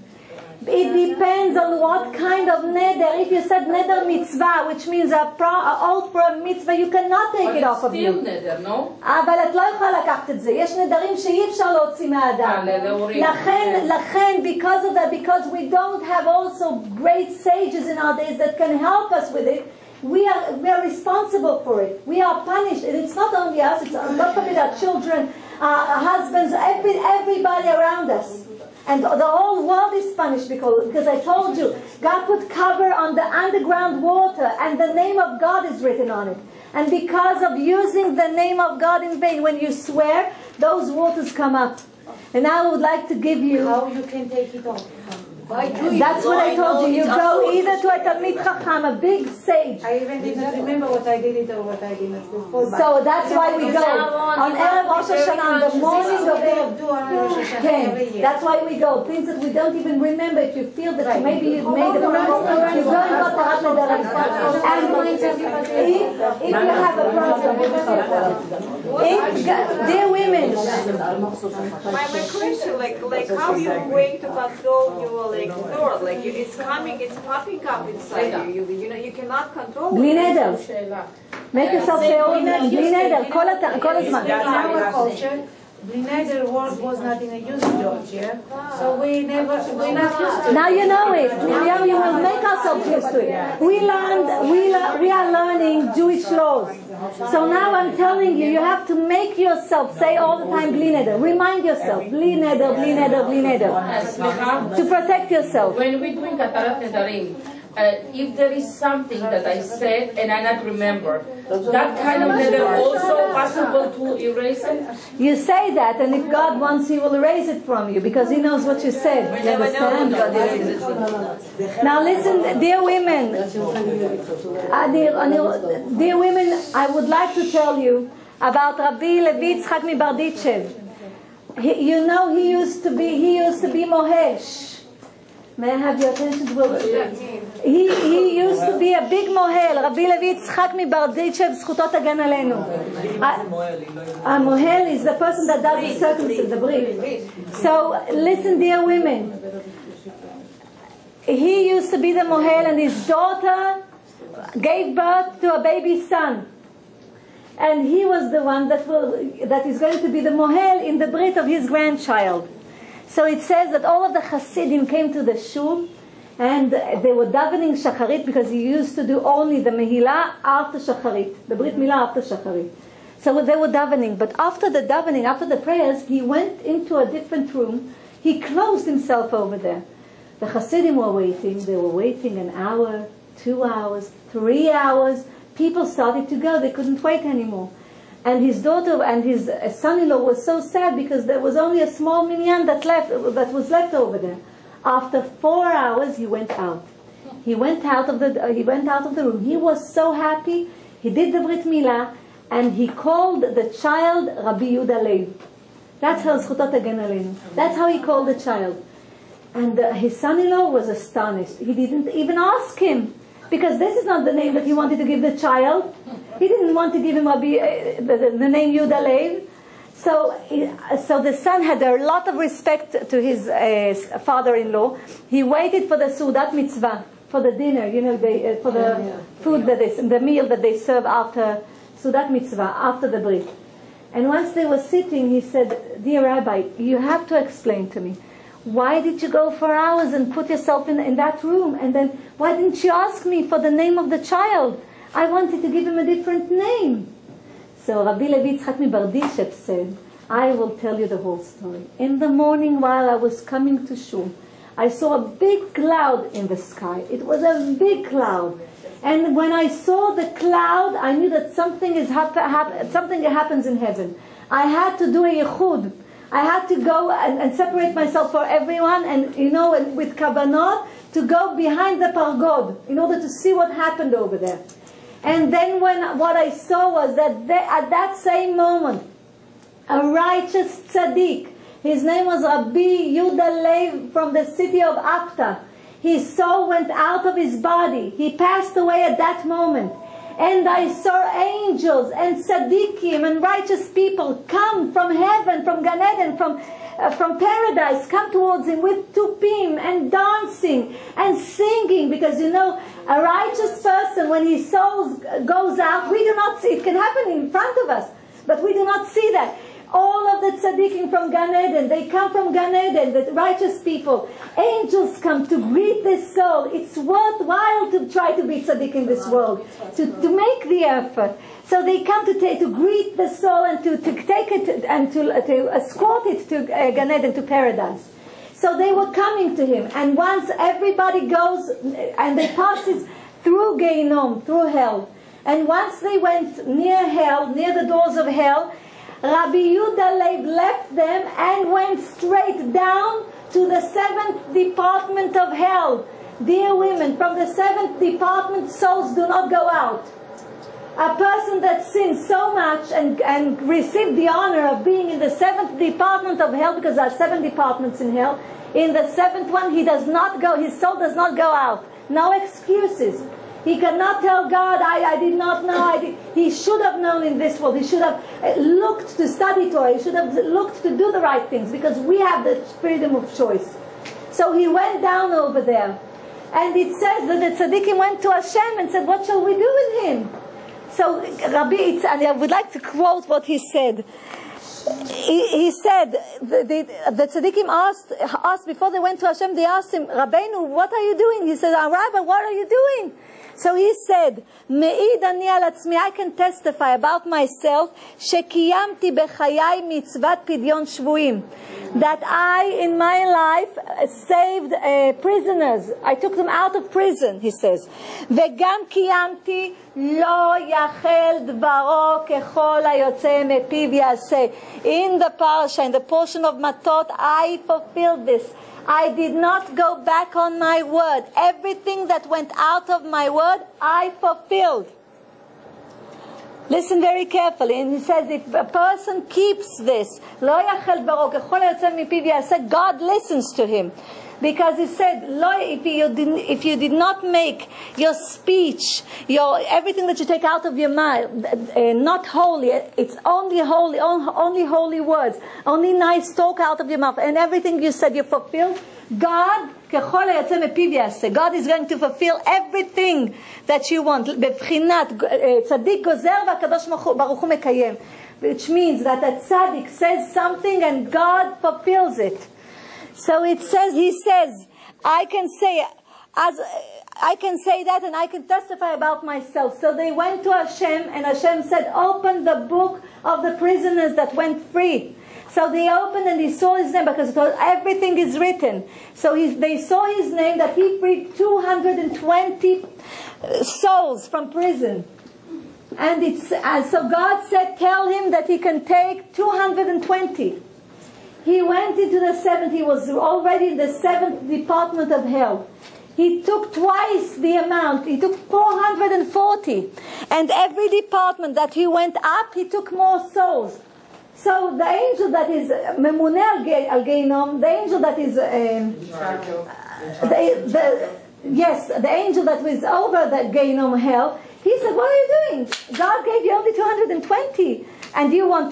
it depends on what kind of neder. If you said neder mitzvah, which means a oath for a mitzvah, you cannot take it off of you. still neder, no? אבל את לא יכולה לקחת את זה. יש נדרים שאי אפשר להוציא מהאדם. לכן, because of that, because we don't have also great sages in our days that can help us with it, we are responsible for it. We are punished. And it's not only us, it's not only our children, our husbands, everybody around us. And the whole world is punished because I told you, God put cover on the underground water and the name of God is written on it. And because of using the name of God in vain, when you swear, those waters come up. And now I would like to give you... how you can take it off. That's what I told you. You go either to a Talmid Chacham, a big sage. I even did not remember what I did it or what I didn't. So that's why we go. On Erev Rosh Hashanah, on the morning of Erev. Do on Rosh Hashanah every year. That's why we go. Things that we don't even remember. If you feel that maybe you've made a mistake, you go and go to Hashem's and if you have a problem, dear women, My question, like how you going to control your door? Like it's coming, it's popping up inside you. You know, you cannot control בלי it. נדר. Make yourself say ordinary, בלי נדר, כל הזמן. In our culture, the neder word was not in a usage, yeah? So we're not used to it. Now you know it. Miriam, you will make ourselves used to it. We are learning Jewish laws. So now I'm telling you, you have to make yourself say all the time bli neder. Remind yourself, bli neder, bli neder, bli neder. To protect yourself. When we're doing Atarat Nedarim, if there is something that I said and I not remember, that kind of neder also possible to erase it? You say that, and if God wants, He will erase it from you because He knows what you said. You understand? Now listen, dear women, dear women, I would like to tell you about Rabbi Levi Yitzchak Mibarditchev. You know, he used to be Mohel. May I have your attention? He used to be a big mohel. Rabbi Levi Yitzchak Mibarditchev, זכותו תגן עלינו. A mohel is the person that does the circumcision, the brit. So listen, dear women. He used to be the mohel, and his daughter gave birth to a baby son. And he was the one that is going to be the mohel in the brit of his grandchild. So it says that all of the Hasidim came to the shul and they were davening shacharit because he used to do only the mehillah after shacharit, the brit milah after shacharit. So they were davening, but after the davening, after the prayers, he went into a different room. He closed himself over there. The Hasidim were waiting. They were waiting an hour, 2 hours, 3 hours. People started to go. They couldn't wait anymore. And his daughter and his son-in-law were so sad because there was only a small minyan that was left over there. After 4 hours, he went out. He went out of the room. He was so happy. He did the brit milah, and he called the child Rabbi Yehuda Leib. That's how זכותו תגן עלינו. That's how he called the child. And his son-in-law was astonished. He didn't even ask him, because this is not the name that he wanted to give the child. He didn't want to give him the name Yehuda Leib. So the son had a lot of respect to his father-in-law. He waited for the Sudat Mitzvah, for the dinner, for the food the meal that they serve after Sudat Mitzvah, after the Brit. And once they were sitting, he said, "Dear Rabbi, you have to explain to me. Why did you go for hours and put yourself in that room? And then why didn't you ask me for the name of the child? I wanted to give him a different name." So Rabbi Levi Yitzchak Mibarditchev said, I will tell you the whole story. In the morning while I was coming to shul, I saw a big cloud in the sky. It was a big cloud. And when I saw the cloud, I knew that something something happens in heaven. I had to do a yichud. I had to go and separate myself from everyone, and and with kavanot to go behind the pargod in order to see what happened over there. And then what I saw was that at that same moment, a righteous tzaddik, his name was Rabbi Yehuda Leib from the city of Apta. His soul went out of his body. He passed away at that moment. And I saw angels and tzaddikim and righteous people come from heaven, from Gan Eden, from paradise, come towards him with tupim and dancing and singing. Because a righteous person, when his soul goes out, we do not see. It can happen in front of us, but we do not see that. All of the tzaddikim from Gan Eden, they come from Gan Eden, the righteous people. Angels come to greet this soul. It's worthwhile to try to be tzaddik in this world, to make the effort. So they come to greet the soul and to take it and to escort it to Gan Eden, to paradise. So they were coming to him. And once everybody goes, and they pass through Gehinom, through hell. And once they went near hell, near the doors of hell, Rabbi Yehuda Leib left them and went straight down to the 7th department of hell. Dear women, from the 7th department, souls do not go out. A person that sins so much and received the honor of being in the 7th department of hell, because there are 7 departments in hell, in the 7th one he does not go, his soul does not go out. No excuses. He cannot tell God, I did not know. He should have known in this world. He should have looked to study Torah. He should have looked to do the right things, because we have the freedom of choice. So he went down over there. And it says that the tzaddikim went to Hashem and said, what shall we do with him? So Rabbi, and I would like to quote what he said. He said, the tzaddikim asked before they went to Hashem, they asked him, Rabbeinu, what are you doing? He said, Rabbi, what are you doing? So he said, Me'id ani al atzmi, I can testify about myself, shekiyamti bechayai mitzvat pidyon shvuim, that I, in my life, saved prisoners. I took them out of prison, he says. Vegam kiyamti lo yachel dvaro kechol hayotze mepiv yaseh. In the parasha, in the portion of Matoth, I fulfilled this. I did not go back on my word. Everything that went out of my word, I fulfilled. Listen very carefully. And he says, if a person keeps this, God listens to him. Because he said, if you did not make your speech, everything that you take out of your mouth, not holy, it's only holy words, only nice talk out of your mouth, and everything you said you fulfilled, God is going to fulfill everything that you want. Which means that a tzaddik says something and God fulfills it. So it says, he says, I can say that and I can testify about myself. So they went to Hashem and Hashem said, open the book of the prisoners that went free. So they opened and he saw his name, because everything is written. So they saw his name, that he freed 220 souls from prison. And so God said, tell him that he can take 220. He went into the 7th, he was already in the 7th department of hell. He took twice the amount, he took 440. And every department that he went up, he took more souls. So the angel that is Memuneh al Gehinom, the angel that is the angel that was over the Gehinom hell, he said, what are you doing? God gave you only 220. And you are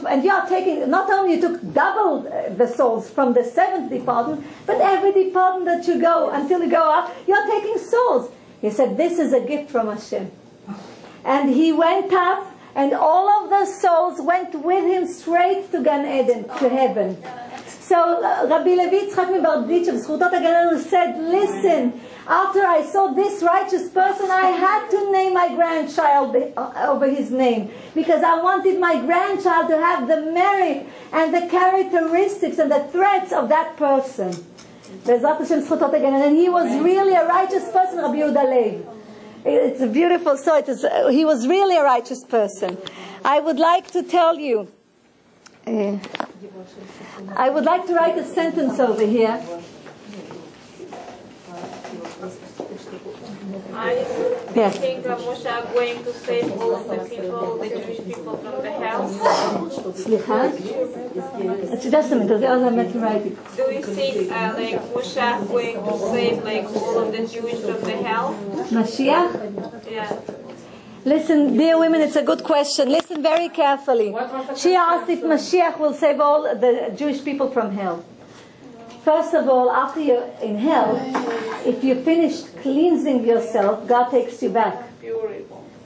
taking, not only you took double the souls from the 7th department, but every department that you go, until you go up, you are taking souls. He said, this is a gift from Hashem. And he went up, and all of the souls went with him straight to Gan Eden, to heaven. So Rabbi Levi Yitzchak Mibarditchev, Zchutot HaGan Eden, said, listen, After I saw this righteous person, I had to name my grandchild over his name, because I wanted my grandchild to have the merit and the characteristics and the threats of that person. And he was really a righteous person, Rabbi Yehuda Leib. It's a beautiful story. He was really a righteous person. I would like to tell you, I would like to write a sentence over here. I think that Moshe are going to save all of the people, the Jewish people from the hell. סליחה? Just a minute, I'm not writing. Do you think like Moshe are going to save like all of the Jewish from the hell? Mashiach? Yeah. Listen, dear women, it's a good question. Listen very carefully. She asked if Mashiach will save all the Jewish people from hell. First of all, after you're in hell, if you finished cleansing yourself, God takes you back.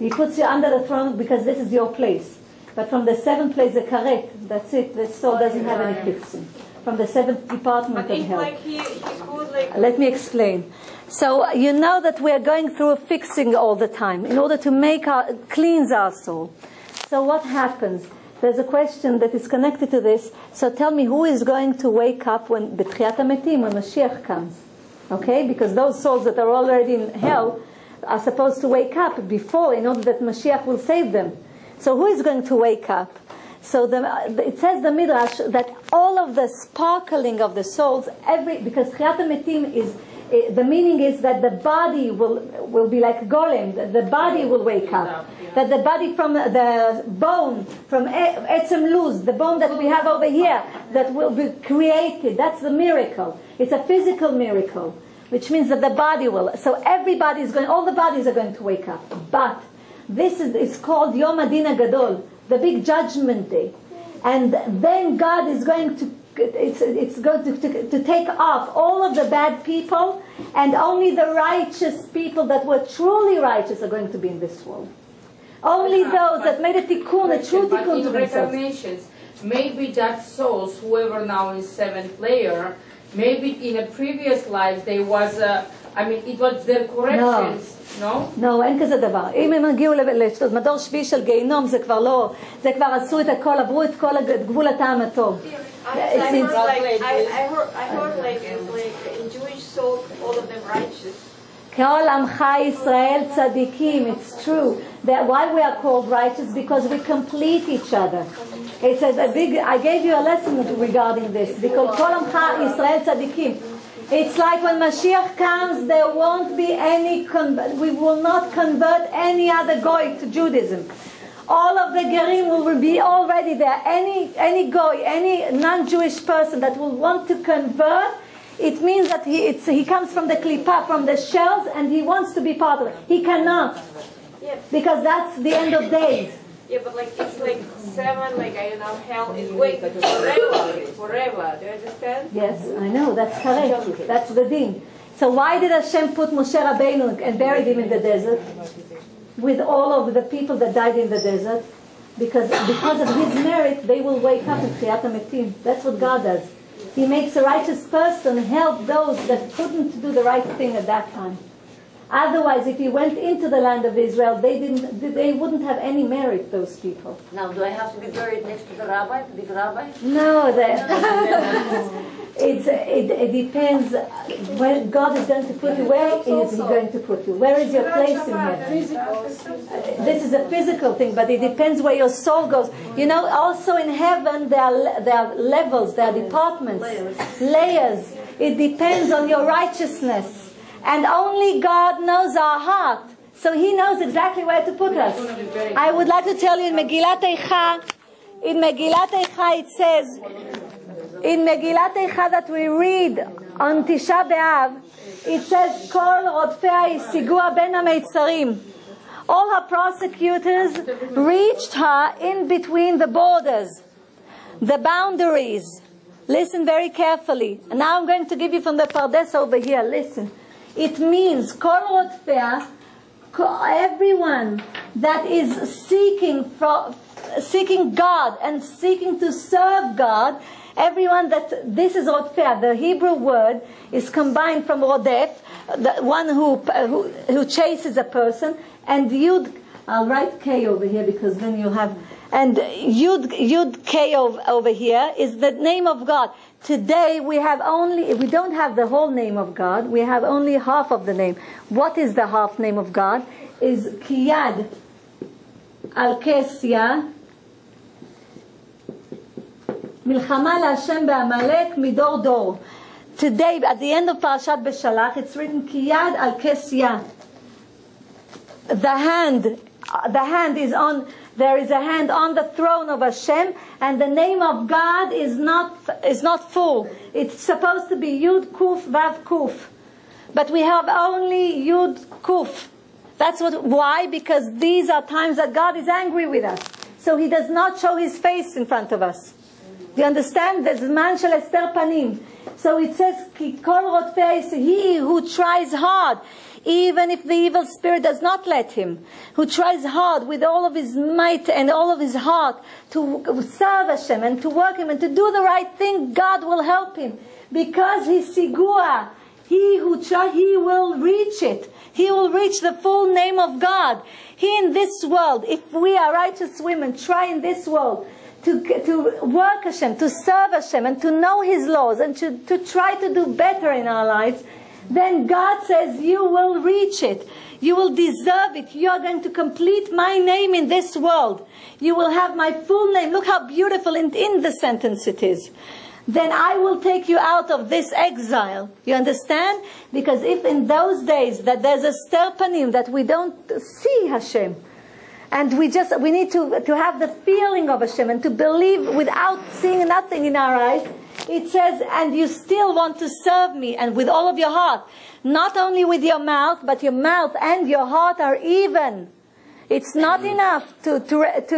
He puts you under the throne because this is your place. But from the seventh place, the karet, that's it. The soul doesn't have any fixing. From the seventh department of hell. Like he could like... Let me explain. So you know that we are going through a fixing all the time in order to cleanse our soul. So what happens? There's a question that is connected to this. So tell me, who is going to wake up when B'tchiat HaMetim, when Mashiach comes? Okay, because those souls that are already in hell are supposed to wake up before, in order that Mashiach will save them. So who is going to wake up? So it says the Midrash that all of the sparkling of the souls, because B'tchiat HaMetim is, the meaning is that the body will be like golem, the body will wake up. That the body from the bone, from Etzem Luz, the bone that we have over here, that will be created. That's the miracle. It's a physical miracle, which means that the body will. So everybody is going, all the bodies are going to wake up. But this is called Yom Adin Gadol, the big judgment day. And then God is going to, it's going to take off all of the bad people, and only the righteous people that were truly righteous are going to be in this world. Only those that made a tikkun, a true tikkun to themselves. Maybe that souls, whoever now is seventh layer, maybe in a previous life there was it was their corrections, no? No, אין כזה דבר. אם הם הגיעו למדור שביעי של גיהינום, זה כבר לא, זה כבר עשו את הכל, עברו את כל גבול הטעם הטוב. I heard like in Jewish soul, all of them righteous. כל עמך ישראל צדיקים, it's true. That why we are called righteous? Because we complete each other. It's a big, I gave you a lesson regarding this. Because כל עמך ישראל צדיקים. It's like when Mashiach comes, there won't be any, we will not convert any other goy to Judaism. All of the gerim will be already there. Any goy, any non-Jewish person that will want to convert, it means that he comes from the klipa, from the shells, and he wants to be part of it. He cannot, because that's the end of days. Yeah, but like it's like seven, like I don't know, hell is waiting forever. Do you understand? Yes, I know. That's correct. That's the din. So why did Hashem put Moshe Rabbeinu and buried him in the desert with all of the people that died in the desert? Because of his merit, they will wake up in B'tchiat HaMetim. That's what God does. He makes a righteous person help those that couldn't do the right thing at that time. Otherwise, if he went into the land of Israel, they wouldn't have any merit, those people. Now, do I have to be buried next to the rabbi, the big rabbi? No, it depends where God is going to put you. Where is he going to put you? Where is your place in heaven? This is a physical thing, but it depends where your soul goes. You know, also in heaven, there are levels, there are departments, layers. It depends on your righteousness. And only God knows our heart. So He knows exactly where to put us. I would like to tell you in Megillat Eicha it says, in Megillat Eicha that we read on Tisha B'Av, it says, Kol rodfea isigua ben hameitzarim. All her prosecutors reached her in between the borders, the boundaries. Listen very carefully. And now I'm going to give you from the Pardes over here. Listen. It means Kol rodfea, everyone that is seeking for seeking God and seeking to serve God, everyone this is Rodfeh. The Hebrew word is combined from Rodef, the one who chases a person, and Yud. I'll write K over here because then you'll have. And Yud K over here is the name of God. Today we don't have the whole name of God. We have only half of the name. What is the half name of God? Is Kiyad Al-Kesya Milchama LaHashem Be'amalek Midor Dor. Today, at the end of Parashat Beshalach, it's written Kiyad Al-Kesya. The hand is on. There is a hand on the throne of Hashem, and the name of God is not full. It's supposed to be Yud Kuf Vav Kuf, but we have only Yud Kuf. That's why? Because these are times that God is angry with us, so He does not show His face in front of us. Do you understand? There's man shel ester panim. So it says, Ki kol rodfeh is he who tries hard, even if the evil spirit does not let him, who tries hard with all of his might and all of his heart to serve Hashem and to work Him and to do the right thing, God will help him. Because he's sigua, he will reach it. He will reach the full name of God. He in this world, if we are righteous women, try in this world to work Hashem, to serve Hashem, and to know His laws, and to try to do better in our lives, then God says, you will reach it. You will deserve it. You are going to complete my name in this world. You will have my full name. Look how beautiful in the sentence it is. Then I will take you out of this exile. You understand? Because if in those days that there's a ster panim, that we don't see Hashem, and we need to have the feeling of Hashem and to believe without seeing nothing in our eyes. It says, and you still want to serve me, and with all of your heart. Not only with your mouth, but your mouth and your heart are even. It's not enough to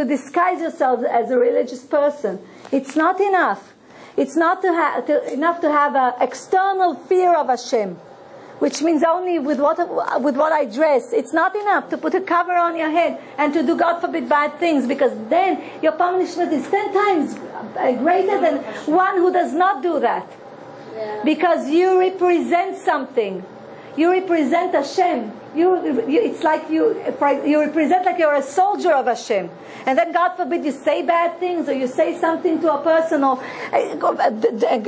disguise yourself as a religious person. It's not enough. It's not enough to have an external fear of Hashem, which means only with what I dress. It's not enough to put a cover on your head and to do, God forbid, bad things, because then your punishment is 10 times greater than one who does not do that. Yeah. Because you represent something. You represent Hashem. It's like you represent like you're a soldier of Hashem. And then, God forbid, you say bad things, or you say something to a person, or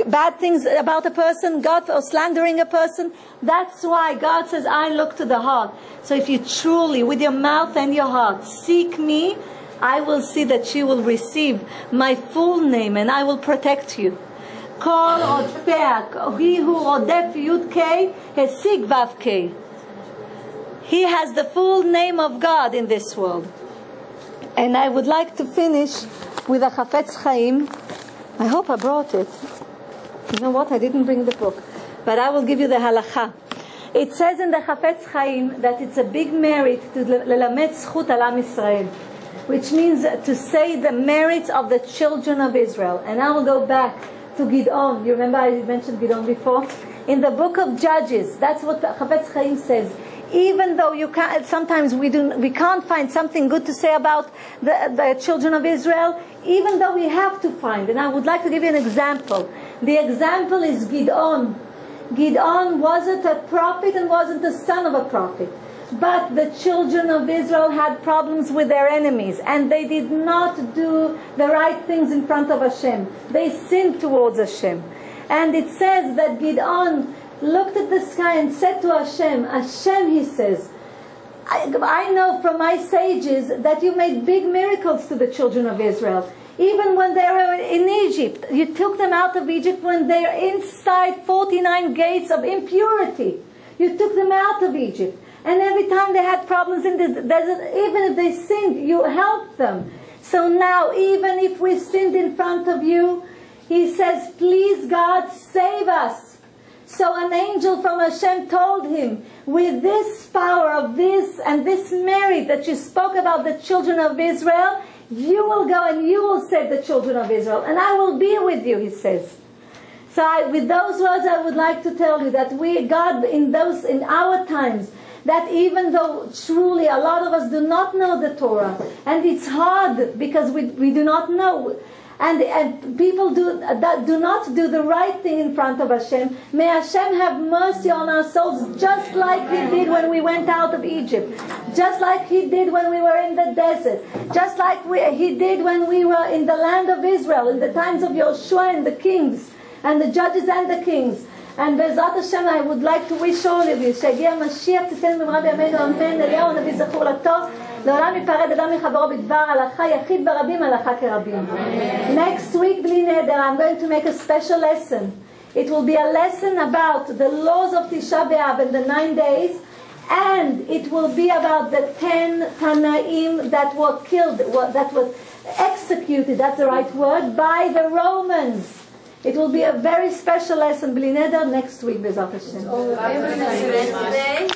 bad things about a person, or slandering a person. That's why God says, I look to the heart. So if you truly, with your mouth and your heart, seek me, I will see that you will receive my full name, and I will protect you. Kol Rodfeh, he who Rodef Yud K, Hesig Vav K. He has the full name of God in this world. And I would like to finish with a Chafetz Chaim. I hope I brought it. You know what? I didn't bring the book. But I will give you the halacha. It says in the Chafetz Chaim that it's a big merit to lelamed zchut al Am Yisrael, which means to say the merits of the children of Israel. And I will go back to Gidon. You remember I mentioned Gidon before? In the book of Judges, that's what Chafetz Chaim says. Even though sometimes we can't find something good to say about the children of Israel, even though we have to find. And I would like to give you an example. The example is Gidon. Gidon wasn't a prophet and wasn't the son of a prophet. But the children of Israel had problems with their enemies, and they did not do the right things in front of Hashem. They sinned towards Hashem. And it says that Gidon looked at the sky and said to Hashem, Hashem, he says, I know from my sages that you made big miracles to the children of Israel. Even when they were in Egypt, you took them out of Egypt when they are inside 49 gates of impurity. You took them out of Egypt. And every time they had problems in the desert, even if they sinned, you helped them. So now, even if we sinned in front of you, he says, please God, save us. So an angel from Hashem told him, with this power of this and this merit that you spoke about the children of Israel, you will go and you will save the children of Israel. And I will be with you, he says. So with those words, I would like to tell you that God, in our times, that even though truly a lot of us do not know the Torah, and it's hard because we do not know, and people do not do the right thing in front of Hashem, may Hashem have mercy on our souls, just like He did when we went out of Egypt, just like He did when we were in the desert, just like He did when we were in the land of Israel, in the times of Yoshua and the kings, and the judges and the kings. And Be'ezrat Hashem, I would like to wish all of you, שהגיע משיח תיתן במהרה בימינו אמן, אליהו הנביא זכור לטוב, לעולם ייפרד אדם מחברו בדבר הלכה, יחיד ברבים הלכה כרבים. Next week, בלי נדר, I'm going to make a special lesson. It will be a lesson about the laws of Tisha B'Av and the 9 days, and it will be about the 10 Tanaim that were killed, that were executed, that's the right word, by the Romans. It will be a very special lesson, B'li Neder, next week, B'ezrat Hashem. Wednesday.